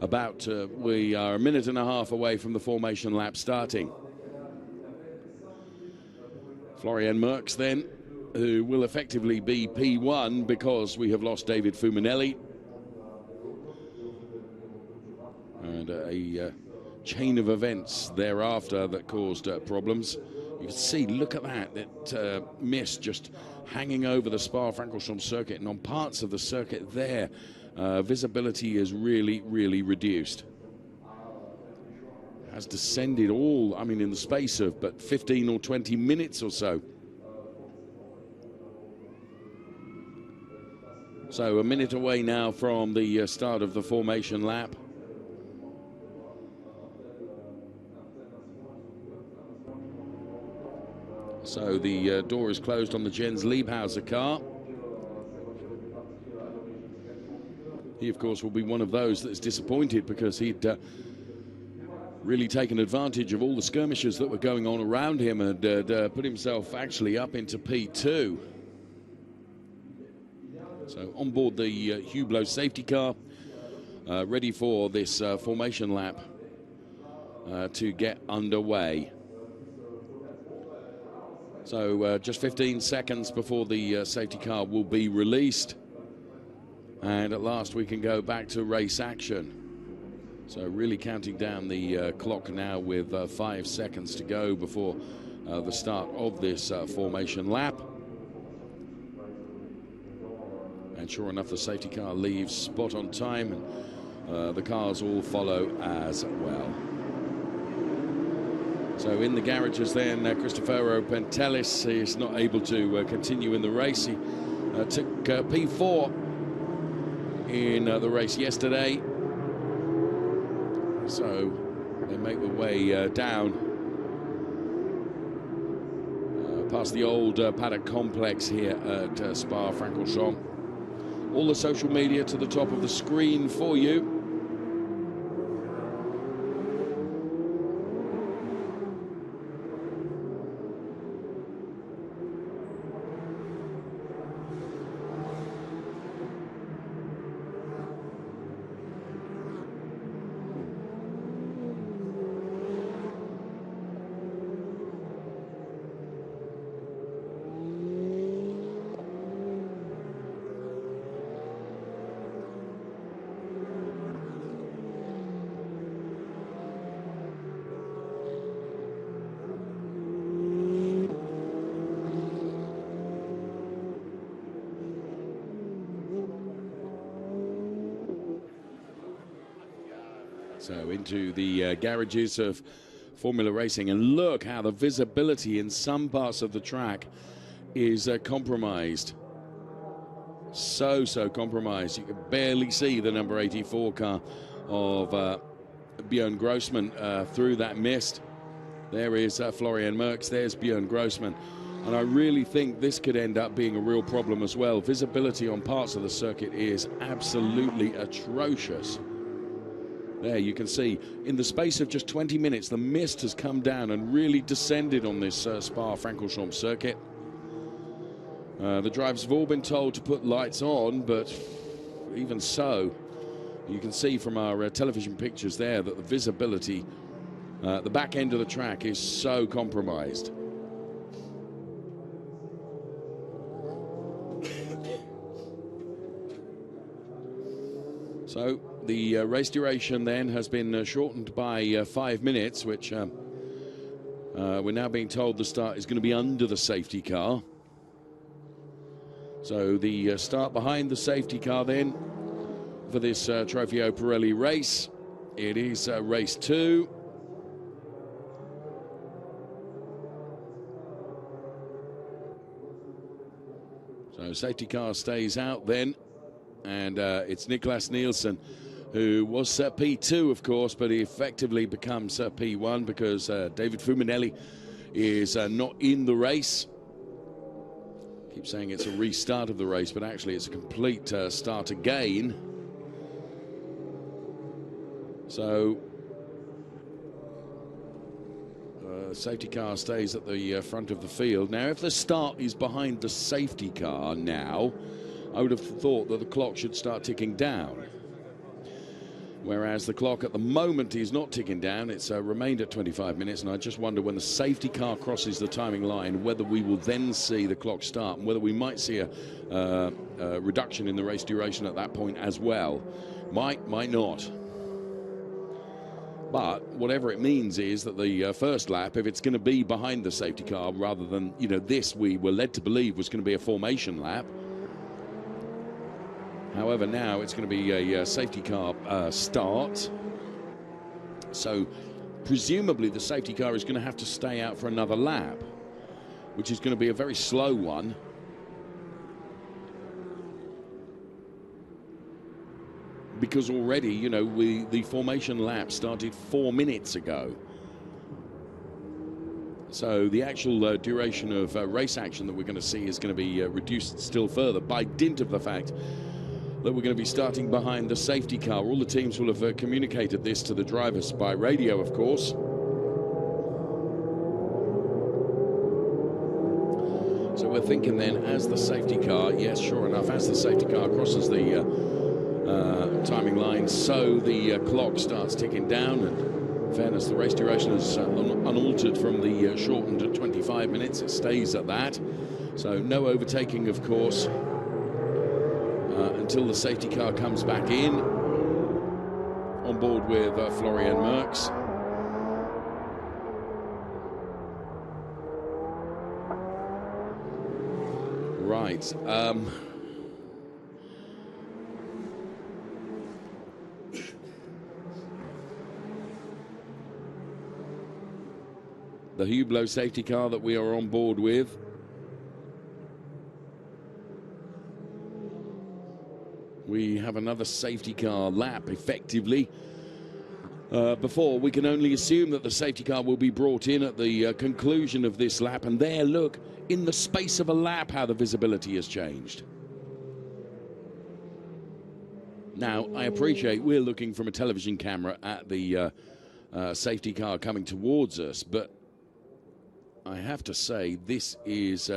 We are a minute and a half away from the formation lap starting. Florian Merckx then, who will effectively be P1 because we have lost David Fuminelli. And a chain of events thereafter that caused problems. You can see, look at that mist just hanging over the Spa-Francorchamps circuit, and on parts of the circuit there, visibility is really, really reduced. Has descended all, I mean, in the space of but 15 or 20 minutes or so. So a minute away now from the start of the formation lap. So the door is closed on the Jens Liebhauser car. He, of course, will be one of those that's disappointed because he'd really taken advantage of all the skirmishes that were going on around him and put himself actually up into P2. So on board the Hublot safety car, ready for this formation lap to get underway. So just 15 seconds before the safety car will be released. And at last we can go back to race action. So really counting down the clock now with 5 seconds to go before the start of this formation lap. And sure enough, the safety car leaves spot on time, and the cars all follow as well. So in the garages then, Cristoforo Pentelis is not able to continue in the race. He took P4 in the race yesterday. So they make their way down past the old paddock complex here at Spa-Francorchamps. All the social media to the top of the screen for you. So into the garages of Formula Racing, and look how the visibility in some parts of the track is compromised. So compromised. You can barely see the number 84 car of Björn Grossman through that mist. There is Florian Merckx, there's Björn Grossman. And I really think this could end up being a real problem as well. Visibility on parts of the circuit is absolutely atrocious. There you can see, in the space of just 20 minutes, the mist has come down and really descended on this Spa-Francorchamps circuit. The drivers have all been told to put lights on, but even so, you can see from our television pictures there that the visibility, the back end of the track is so compromised. So the race duration then has been shortened by 5 minutes, which we're now being told the start is going to be under the safety car. So the start behind the safety car then for this Trofeo Pirelli race. It is race 2. So safety car stays out then. And it's Niklas Nielsen, who was P2, of course, but he effectively becomes P1 because David Fuminelli is not in the race. Keep saying it's a restart of the race, but actually it's a complete start again. So safety car stays at the front of the field. Now, if the start is behind the safety car now, I would have thought that the clock should start ticking down. Whereas the clock at the moment is not ticking down. It's remained at 25 minutes, and I just wonder when the safety car crosses the timing line whether we will then see the clock start and whether we might see a reduction in the race duration at that point as well. Might not. But whatever it means is that the first lap, if it's going to be behind the safety car rather than, this we were led to believe was going to be a formation lap. However, now it's going to be a safety car start. So presumably the safety car is going to have to stay out for another lap, which is going to be a very slow one. Because already, the formation lap started 4 minutes ago. So the actual duration of race action that we're going to see is going to be reduced still further by dint of the fact that we're going to be starting behind the safety car. All the teams will have communicated this to the drivers by radio, of course. So we're thinking then, as the safety car, yes, sure enough, as the safety car crosses the timing line, so the clock starts ticking down. And in fairness, the race duration is unaltered from the shortened to 25 minutes. It stays at that. So no overtaking, of course, until the safety car comes back in on board with Florian Merckx. Right. The Hublot safety car that we are on board with. We have another safety car lap, effectively. Before, we can only assume that the safety car will be brought in at the conclusion of this lap. And there, look, in the space of a lap, how the visibility has changed. Now, I appreciate we're looking from a television camera at the safety car coming towards us, but I have to say this is,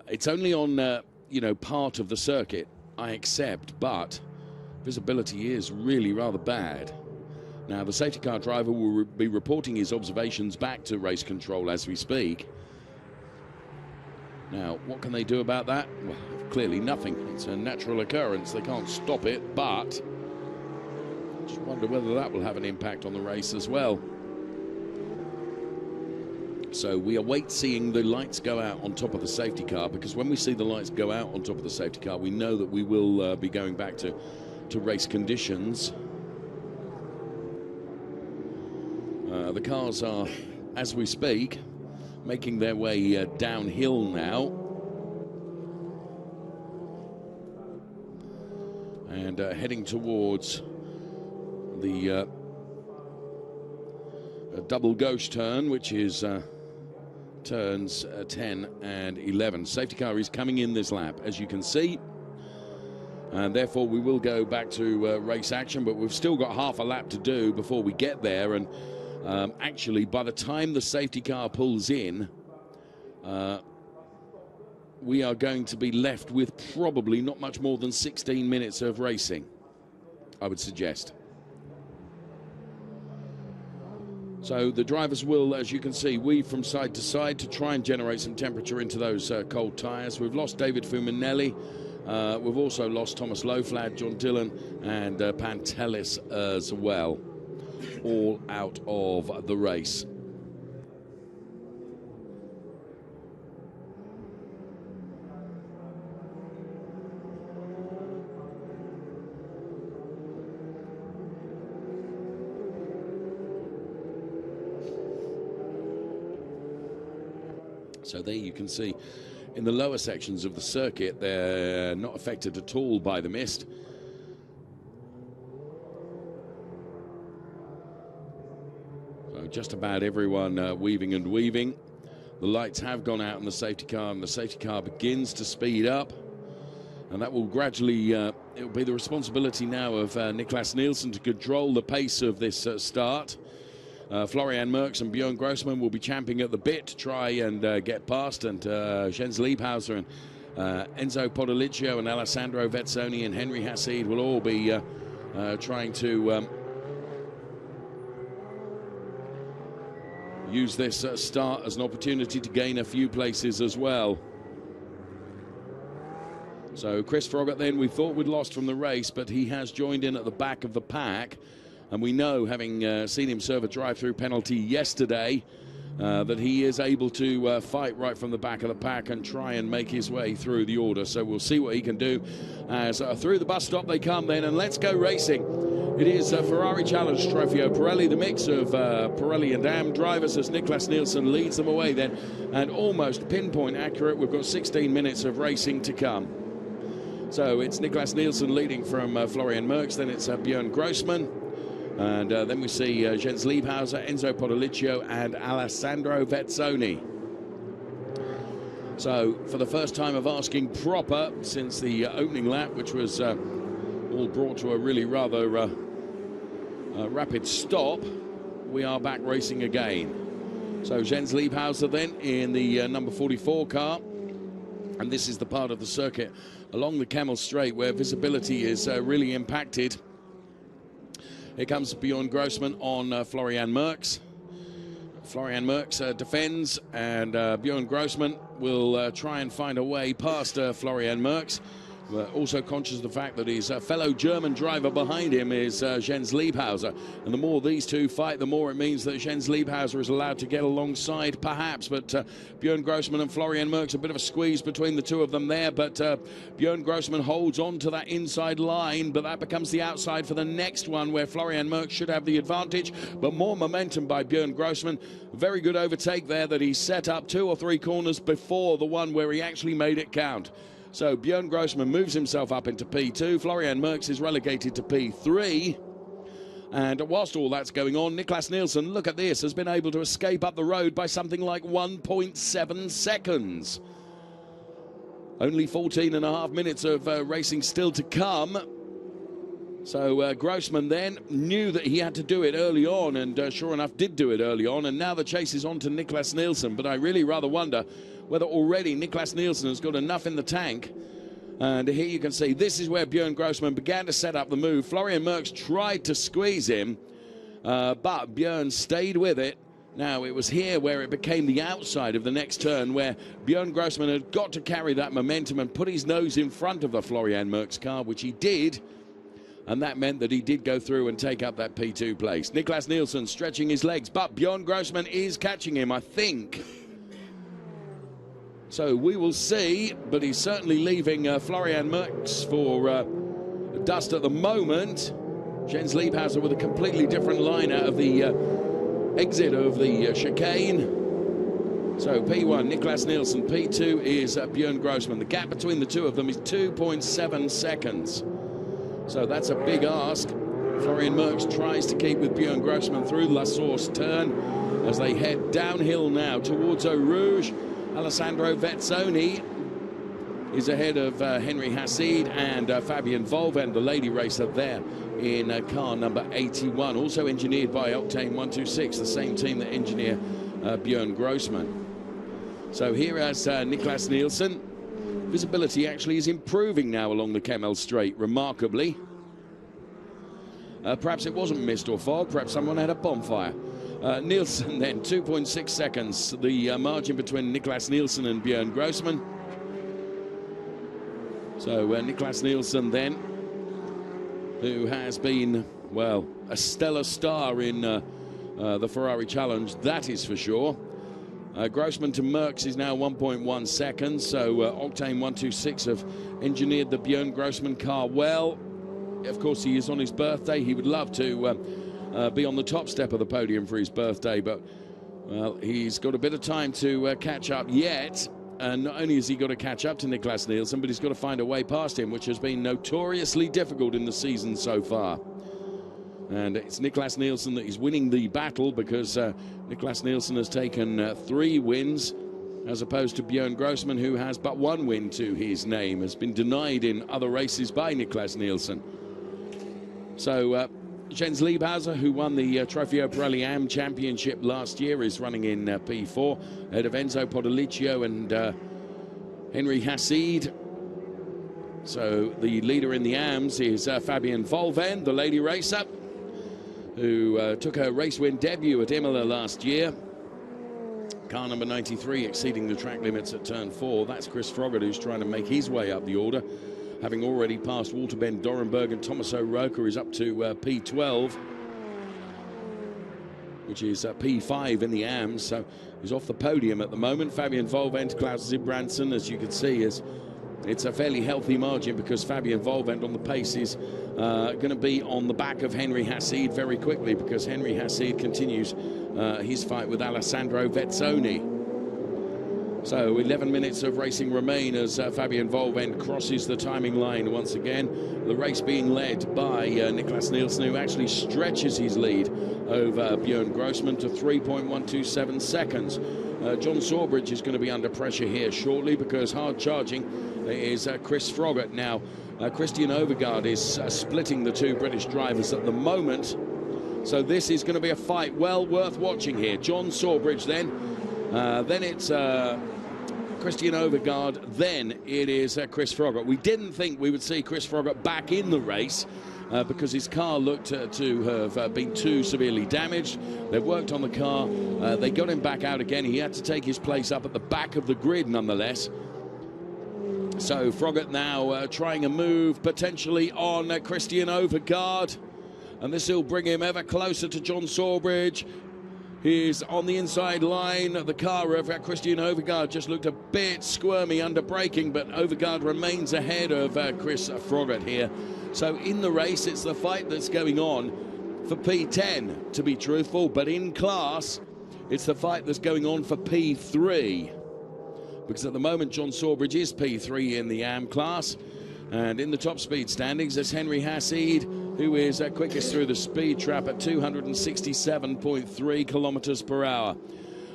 it's only on, part of the circuit, I accept, but visibility is really rather bad. Now, the safety car driver will be reporting his observations back to race control as we speak. Now, what can they do about that? Well, clearly nothing. It's a natural occurrence. They can't stop it, but I just wonder whether that will have an impact on the race as well. So we await seeing the lights go out on top of the safety car, because when we see the lights go out on top of the safety car, we know that we will be going back to race conditions. The cars are, as we speak, making their way downhill now. And heading towards the double gauche turn, which is turns 10 and 11. Safety car is coming in this lap, as you can see. And therefore we will go back to race action, but we've still got half a lap to do before we get there. And actually, by the time the safety car pulls in, we are going to be left with probably not much more than 16 minutes of racing, I would suggest. So the drivers will, as you can see, weave from side to side to try and generate some temperature into those cold tyres. We've lost David Fuminelli. We've also lost Thomas Loflad, John Dillon, and Pantelis as well, all out of the race. So there you can see in the lower sections of the circuit, they're not affected at all by the mist. So just about everyone weaving and weaving. The lights have gone out in the safety car, and the safety car begins to speed up. And that will gradually, it will be the responsibility now of Niklas Nielsen to control the pace of this start. Florian Merckx and Björn Grossman will be champing at the bit to try and get past, and Jens Liebhauser and Enzo Podoliccio and Alessandro Vezzoni and Henry Hassid will all be trying to use this start as an opportunity to gain a few places as well. So Chris Froggatt then, we thought we'd lost from the race, but he has joined in at the back of the pack. And we know, having seen him serve a drive-through penalty yesterday, that he is able to fight right from the back of the pack and try and make his way through the order. So we'll see what he can do as through the bus stop they come then, and let's go racing. It is Ferrari Challenge Trofeo Pirelli, the mix of Pirelli and Dam drivers as Niklas Nielsen leads them away then, and almost pinpoint accurate. We've got 16 minutes of racing to come. So it's Niklas Nielsen leading from Florian Merckx, then it's Björn Grossman, and then we see Jens Liebhauser, Enzo Podoliccio and Alessandro Vezzoni. So for the first time of asking proper since the opening lap, which was all brought to a really rather rapid stop, we are back racing again. So Jens Liebhauser then in the number 44 car, and this is the part of the circuit along the Kemmel Straight where visibility is really impacted. Here comes Björn Grossman on Florian Merckx. Florian Merckx defends, and Björn Grossman will try and find a way past Florian Merckx. We're also conscious of the fact that his fellow German driver behind him is Jens Liebhauser. And the more these two fight, the more it means that Jens Liebhauser is allowed to get alongside, perhaps. But Björn Grossman and Florian Merckx, a bit of a squeeze between the two of them there. But Björn Grossman holds on to that inside line, but that becomes the outside for the next one, where Florian Merckx should have the advantage. But more momentum by Björn Grossman. Very good overtake there that he set up 2 or 3 corners before the one where he actually made it count. So Björn Grossman moves himself up into P2. Florian Merckx is relegated to P3. And whilst all that's going on, Niklas Nielsen, look at this, has been able to escape up the road by something like 1.7 seconds. Only 14.5 minutes of racing still to come. So Grossman then knew that he had to do it early on, and sure enough did do it early on. And now the chase is on to Niklas Nielsen. But I really rather wonder whether already Niklas Nielsen has got enough in the tank. And here you can see this is where Björn Grossman began to set up the move. Florian Merckx tried to squeeze him, but Björn stayed with it. Now, it was here where it became the outside of the next turn, where Björn Grossman had got to carry that momentum and put his nose in front of the Florian Merckx car, which he did. And that meant that he did go through and take up that P2 place. Niklas Nielsen stretching his legs, but Björn Grossman is catching him, I think. So we will see, but he's certainly leaving Florian Merckx for dust at the moment. Jens Liebhauser with a completely different line out of the exit of the chicane. So P1, Niklas Nielsen. P2 is Björn Grossman. The gap between the two of them is 2.7 seconds. So that's a big ask. Florian Merckx tries to keep with Björn Grossman through La Source turn as they head downhill now towards Eau Rouge. Alessandro Vezzoni is ahead of Henry Hassid and Fabian Volven, the lady racer there in car number 81, also engineered by Octane 126, the same team that engineer Björn Grossman. So here as Niklas Nielsen, visibility actually is improving now along the Kemmel Straight, remarkably. Perhaps it wasn't mist or fog, perhaps someone had a bonfire. Nielsen then, 2.6 seconds, the margin between Niklas Nielsen and Björn Grossman. So Niklas Nielsen then, who has been, well, a stellar star in the Ferrari Challenge, that is for sure. Grossman to Merckx is now 1.1 seconds, so Octane 126 have engineered the Björn Grossman car well. Of course, he is on his birthday. He would love to be on the top step of the podium for his birthday, but well, he's got a bit of time to catch up yet. And not only has he got to catch up to Niklas Nielsen, but he's got to find a way past him, which has been notoriously difficult in the season so far. And it's Niklas Nielsen that is winning the battle, because Niklas Nielsen has taken 3 wins as opposed to Björn Grossman, who has but one win to his name, has been denied in other races by Niklas Nielsen. So Jens Liebhauser, who won the Trofeo Pirelli AM Championship last year, is running in P4 ahead of Enzo Podolicio and Henry Hassid. So the leader in the AMs is Fabienne Volven, the lady racer, who took her race win debut at Imola last year. Car number 93 exceeding the track limits at turn 4. That's Chris Froggatt, who's trying to make his way up the order, having already passed Walter Ben Dorenberg, and Thomas O'Rourke is up to P12, which is P5 in the AMs, so he's off the podium at the moment. Fabian Volvent, Klaus Zibranson, as you can see, it's a fairly healthy margin, because Fabian Volvent on the pace is going to be on the back of Henry Hassid very quickly, because Henry Hassid continues his fight with Alessandro Vezzoni. So 11 minutes of racing remain as Fabian Volvent crosses the timing line once again. The race being led by Niklas Nielsen, who actually stretches his lead over Björn Grossman to 3.127 seconds. John Sawbridge is going to be under pressure here shortly, because hard charging is Chris Froggatt. Now, Christian Overgaard is splitting the two British drivers at the moment. So this is going to be a fight well worth watching here. John Sawbridge then it's Christian Overgaard, then it is Chris Froggatt. We didn't think we would see Chris Froggatt back in the race because his car looked to have been too severely damaged. They've worked on the car, they got him back out again. He had to take his place up at the back of the grid nonetheless. So Froggatt now trying a move potentially on Christian Overgaard, and this will bring him ever closer to John Sawbridge. He's on the inside line. The car of Christian Overgaard just looked a bit squirmy under braking, but Overgaard remains ahead of Chris Froggatt here. So in the race, it's the fight that's going on for P10, to be truthful, but in class, it's the fight that's going on for P3. Because at the moment, John Sawbridge is P3 in the AM class. And in the top speed standings, there's Henry Hassid, who is quickest through the speed trap at 267.3 kilometers per hour.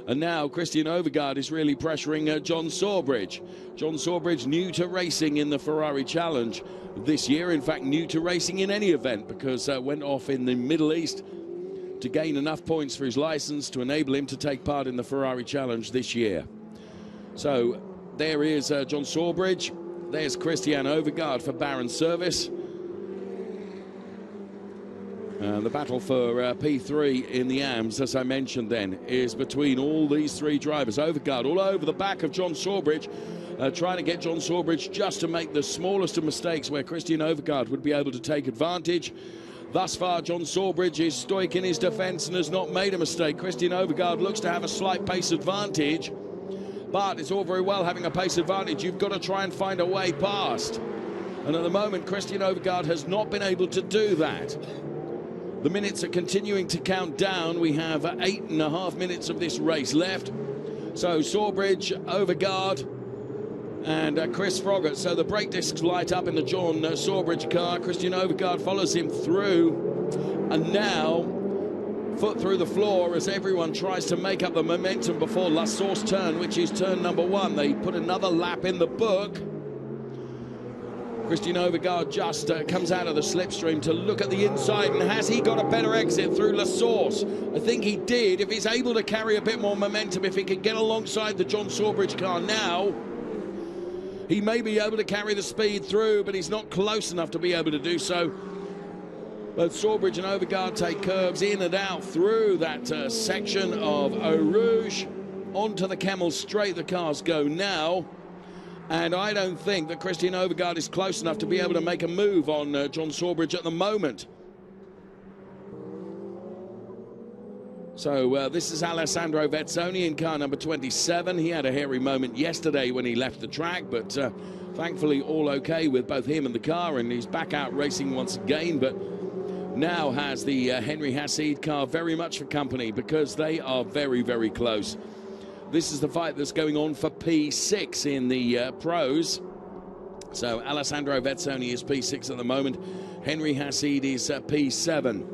And now Christian Overgaard is really pressuring John Sawbridge. John Sawbridge, new to racing in the Ferrari Challenge this year. In fact, new to racing in any event, because went off in the Middle East to gain enough points for his license to enable him to take part in the Ferrari Challenge this year. So there is John Sawbridge. There's Christian Overgaard for Baron Service. The battle for P3 in the AMs, as I mentioned then, is between all these three drivers. Overgaard all over the back of John Sawbridge, trying to get John Sawbridge just to make the smallest of mistakes where Christian Overgaard would be able to take advantage. Thus far, John Sawbridge is stoic in his defence and has not made a mistake. Christian Overgaard looks to have a slight pace advantage, but it's all very well having a pace advantage. You've got to try and find a way past. And at the moment, Christian Overgaard has not been able to do that. The minutes are continuing to count down. We have 8.5 minutes of this race left. So Sawbridge, Overgaard, and Chris Froggatt. So the brake discs light up in the John Sawbridge car. Christian Overgaard follows him through. And now, foot through the floor as everyone tries to make up the momentum before La Source turn, which is turn number 1. They put another lap in the book. Christian Overgaard just comes out of the slipstream to look at the inside, and has he got a better exit through La Source? I think he did. If he's able to carry a bit more momentum, if he can get alongside the John Sawbridge car now, he may be able to carry the speed through, but he's not close enough to be able to do so. Both Sawbridge and Overgaard take curves in and out through that section of Eau Rouge. Onto the Kemmel Straight the cars go now. And I don't think that Christian Overgaard is close enough to be able to make a move on John Sawbridge at the moment. So this is Alessandro Vezzoni in car number 27. He had a hairy moment yesterday when he left the track, but thankfully all okay with both him and the car, and he's back out racing once again, but now has the Henry Hassid car very much for company, because they are very, very close. This is the fight that's going on for P6 in the pros. So Alessandro Vezzoni is P6 at the moment. Henry Hassid is P7.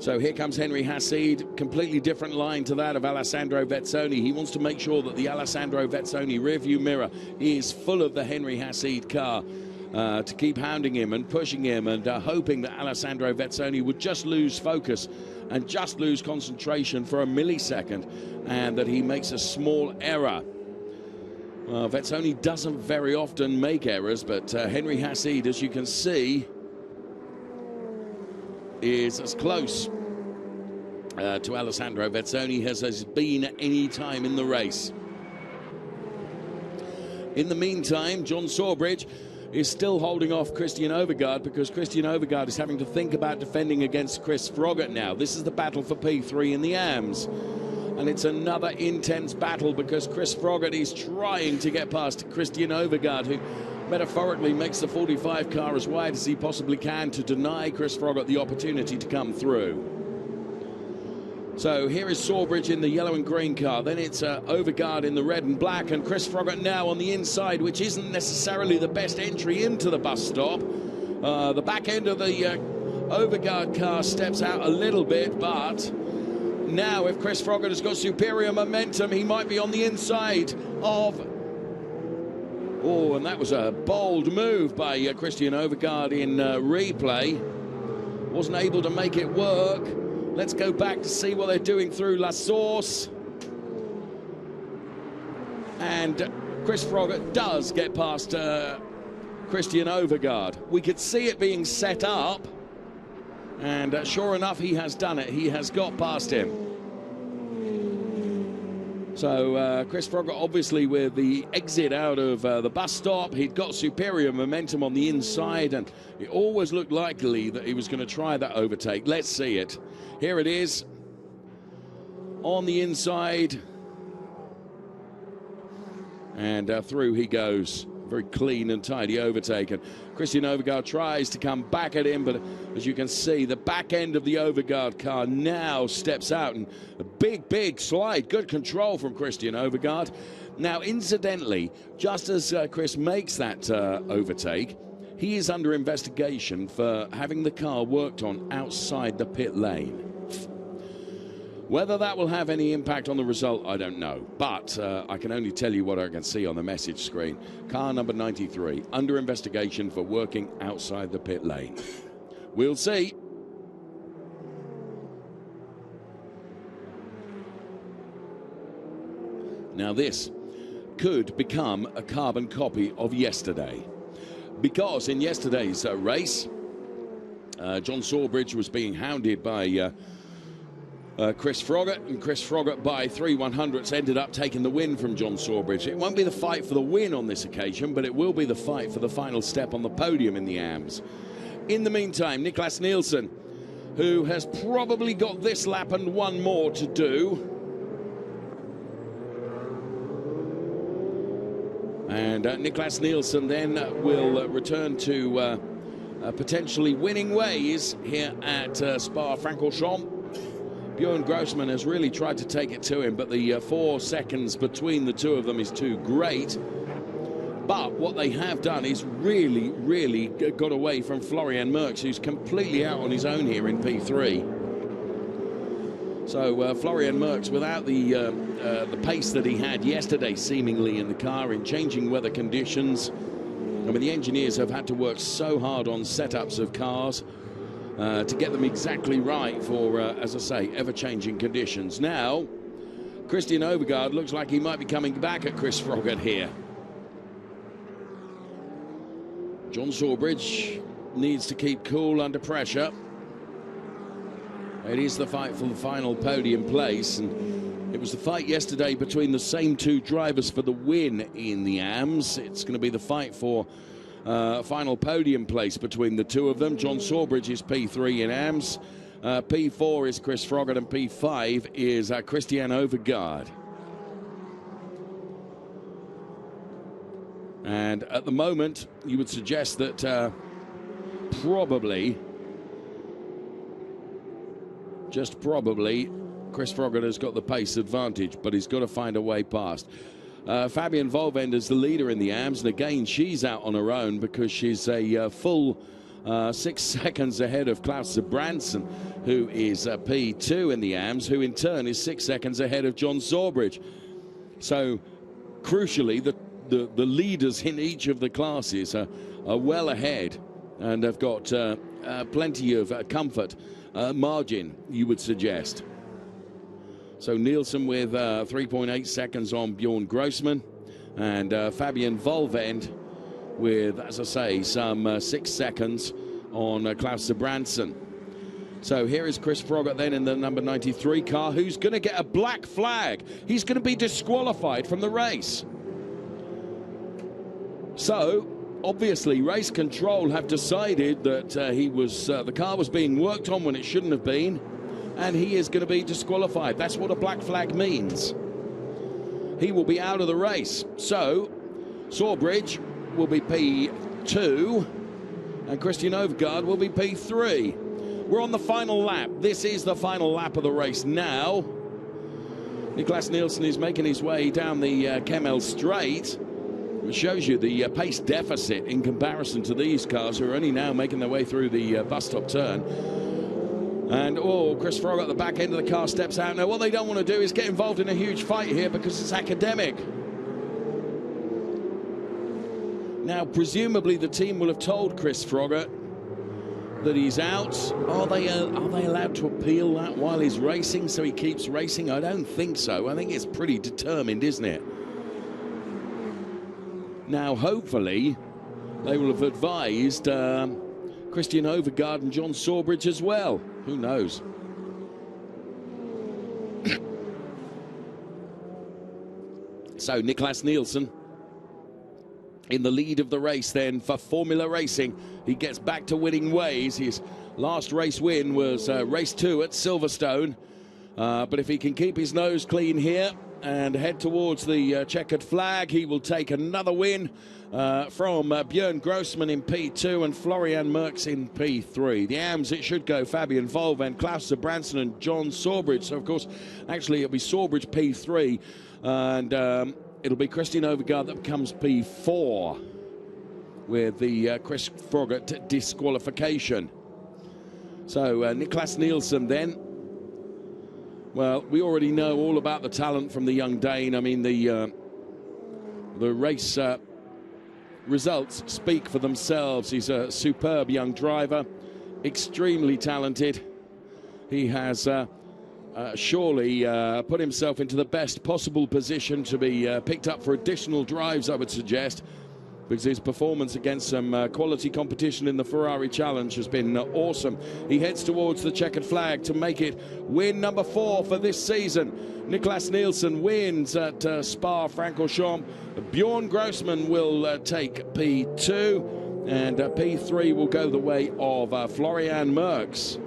So here comes Henry Hassid. completely different line to that of Alessandro Vezzoni. He wants to make sure that the Alessandro Vezzoni rearview mirror is full of the Henry Hassid car to keep hounding him and pushing him and hoping that Alessandro Vezzoni would just lose focus and just lose concentration for a millisecond and that he makes a small error. Vezzoni doesn't very often make errors, but Henry Hassid, as you can see, is as close to Alessandro Vezzoni as has been at any time in the race. In the meantime, John Sawbridge is still holding off Christian Overgaard because Christian Overgaard is having to think about defending against Chris Froggatt now. This is the battle for P3 in the AMS. And it's another intense battle because Chris Froggatt is trying to get past Christian Overgaard, who metaphorically makes the 45 car as wide as he possibly can to deny Chris Froggatt the opportunity to come through. So here is Sawbridge in the yellow and green car. Then it's Overgaard in the red and black, and Chris Froggatt now on the inside, which isn't necessarily the best entry into the bus stop. The back end of the Overgaard car steps out a little bit, but now if Chris Froggatt has got superior momentum, he might be on the inside of... Oh, and that was a bold move by Christian Overgaard in replay. Wasn't able to make it work. Let's go back to see what they're doing through La Source. And Chris Froggatt does get past Christian Overgaard. We could see it being set up. And sure enough, he has done it. He has got past him. So Chris Froggatt, obviously, with the exit out of the bus stop, he'd got superior momentum on the inside, and it always looked likely that he was going to try that overtake. Let's see it. Here it is on the inside, and through he goes. Very clean and tidy overtake, and Christian Overgaard tries to come back at him, but as you can see, the back end of the Overgaard car now steps out, and a big slide. Good control from Christian Overgaard. Now, incidentally, just as Chris makes that overtake, he is under investigation for having the car worked on outside the pit lane. Whether that will have any impact on the result, I don't know. But I can only tell you what I can see on the message screen. Car number 93, under investigation for working outside the pit lane. We'll see. Now this could become a carbon copy of yesterday. Because in yesterday's race, John Sawbridge was being hounded by... Chris Froggatt, and Chris Froggatt by 3/100ths ended up taking the win from John Sawbridge. It won't be the fight for the win on this occasion, but it will be the fight for the final step on the podium in the AMS. In the meantime, Niklas Nielsen, who has probably got this lap and one more to do. And Niklas Nielsen then will return to potentially winning ways here at Spa-Francorchamps. Bjorn Grossman has really tried to take it to him, but the 4 seconds between the two of them is too great. But what they have done is really got away from Florian Merckx, who's completely out on his own here in P3. So Florian Merckx, without the pace that he had yesterday, seemingly in the car in changing weather conditions. I mean, the engineers have had to work so hard on setups of cars to get them exactly right for, as I say, ever-changing conditions. Now, Christian Overgaard looks like he might be coming back at Chris Froggatt here. John Sawbridge needs to keep cool under pressure. It is the fight for the final podium place, and it was the fight yesterday between the same two drivers for the win in the AMS. It's going to be the fight for final podium place between the two of them. John Sawbridge is P3 in AMS. P4 is Chris Froggatt, and P5 is Christian Overgaard. And at the moment, you would suggest that probably, just probably, Chris Froggatt has got the pace advantage, but he's got to find a way past. Fabian Volvend is the leader in the AMS, and again, she's out on her own because she's a full 6 seconds ahead of Klaus Branson, who is P2 in the AMS, who in turn is 6 seconds ahead of John Sawbridge. So, crucially, the leaders in each of the classes are well ahead and have got plenty of comfort margin, you would suggest. So Nielsen with 3.8 seconds on Bjorn Grossman, and Fabian Volvend with, as I say, some 6 seconds on Klaus Branson. So here is Chris Froggatt then in the number 93 car, who's going to get a black flag. He's going to be disqualified from the race. So, obviously, race control have decided that the car was being worked on when it shouldn't have been, and he is going to be disqualified. That's what a black flag means. He will be out of the race. So, Sawbridge will be P2, and Christian Overgaard will be P3. We're on the final lap. This is the final lap of the race now. Niklas Nielsen is making his way down the Kemmel Straight, which shows you the pace deficit in comparison to these cars who are only now making their way through the bus stop turn. And, Chris Froggatt at the back end of the car steps out. Now, what they don't want to do is get involved in a huge fight here because it's academic. Now, presumably the team will have told Chris Froggatt that he's out. Are they allowed to appeal that while he's racing so he keeps racing? I don't think so. I think it's pretty determined, isn't it? Now, hopefully, they will have advised Christian Overgaard and John Sawbridge as well. Who knows? So, Niklas Nielsen in the lead of the race then for Formula Racing. He gets back to winning ways. His last race win was race 2 at Silverstone. But if he can keep his nose clean here and head towards the checkered flag, he will take another win from Björn Grossman in P2 and Florian Merckx in P3. The AMS, it should go Fabian Volvend, Klaus Branson and John Sawbridge. So, of course, actually, it'll be Sawbridge P3 and it'll be Christian Overgaard that becomes P4 with the Chris Froggatt disqualification. So, Niklas Nielsen then. Well, we already know all about the talent from the young Dane. I mean, the race results speak for themselves. He's a superb young driver, extremely talented. He has surely put himself into the best possible position to be picked up for additional drives, I would suggest, because his performance against some quality competition in the Ferrari Challenge has been awesome. He heads towards the checkered flag to make it win number 4 for this season. Niklas Nielsen wins at Spa-Francorchamps. Bjorn Grossman will take P2, and P3 will go the way of Florian Merckx.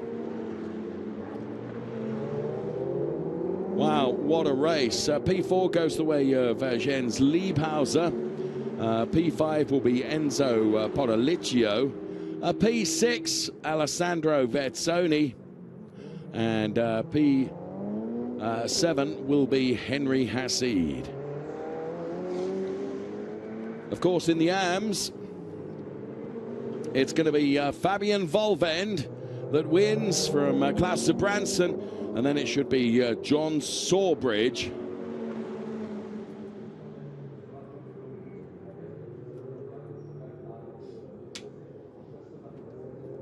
Wow, what a race. P4 goes the way of Jens Liebhauser. P5 will be Enzo Podoliccio. P6, Alessandro Vezzoni. And P7 will be Henry Hassid. Of course, in the AMS, it's going to be Fabian Volvend that wins from Klaus Branson. And then it should be John Sawbridge.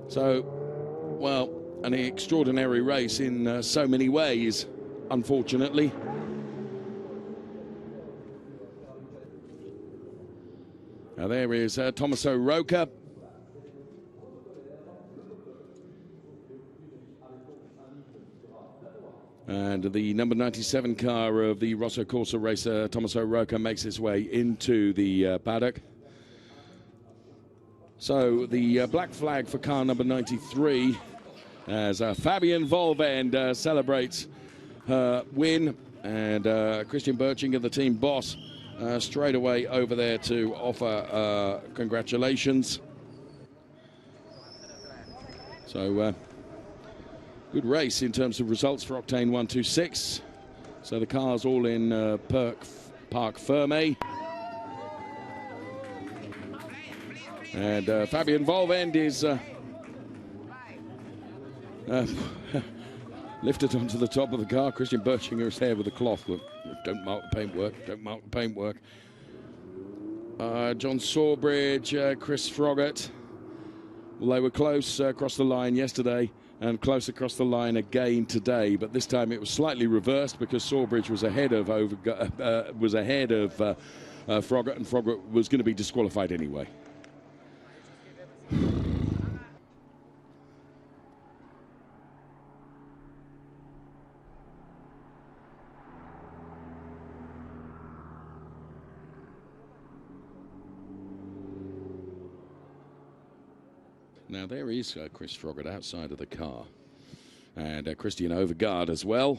So, well, an extraordinary race in so many ways, unfortunately. Now there is Tommaso Roca. And the number 97 car of the Rosso Corsa racer, Tommaso Roca, makes its way into the paddock. So the black flag for car number 93 as Fabian Volvend celebrates her win, and Christian Birching, the team boss, straight away over there to offer congratulations. So good race in terms of results for Octane 126. So the cars all in Parc Fermé. And Fabian Volvend is lifted onto the top of the car. Christian Berchinger's hair with a cloth. Look, don't mark the paintwork. Don't mark the paintwork. John Sawbridge, Chris Froggatt. Well, they were close across the line yesterday and close across the line again today. But this time it was slightly reversed because Sawbridge was ahead of Froggatt, and Froggatt was going to be disqualified anyway. Now there is Chris Froggatt outside of the car, and Christian Overgaard as well.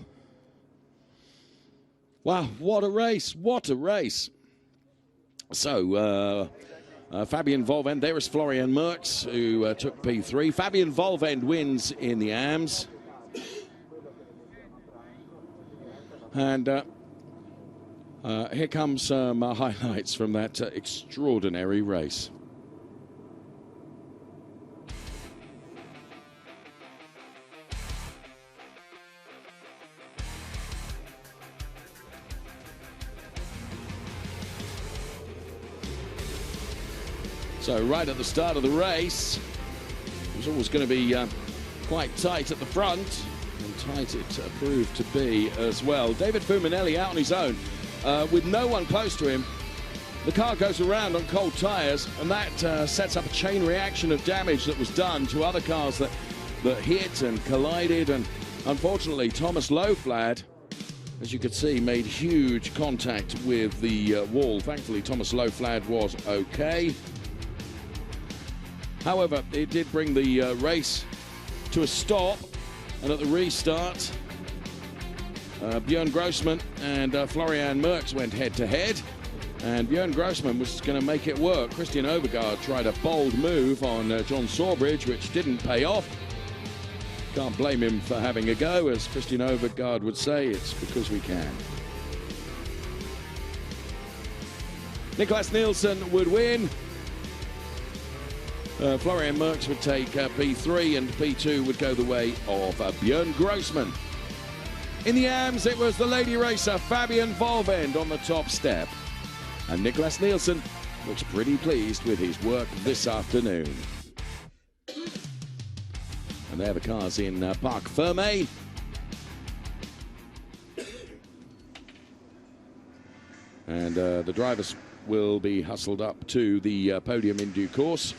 Wow, what a race, what a race. So, Fabian Volvend, there is Florian Merckx, who took P3. Fabian Volvend wins in the AMS. And here comes some highlights from that extraordinary race. So right at the start of the race, it was always going to be quite tight at the front, and tight it proved to be as well. David Fuminelli out on his own with no one close to him. The car goes around on cold tyres, and that sets up a chain reaction of damage that was done to other cars that hit and collided. And unfortunately, Thomas Loflad, as you could see, made huge contact with the wall. Thankfully, Thomas Loflad was okay. However, it did bring the race to a stop, and at the restart, Björn Grossman and Florian Merckx went head-to-head, and Björn Grossman was going to make it work. Christian Overgaard tried a bold move on John Sawbridge, which didn't pay off. Can't blame him for having a go, as Christian Overgaard would say, it's because we can. Niklas Nielsen would win. Florian Merckx would take P3, and P2 would go the way of Björn Grossman. In the AMS, it was the lady racer Fabian Volvend on the top step. And Niklas Nielsen looks pretty pleased with his work this afternoon. And there the cars in Parc Fermé. And the drivers will be hustled up to the podium in due course.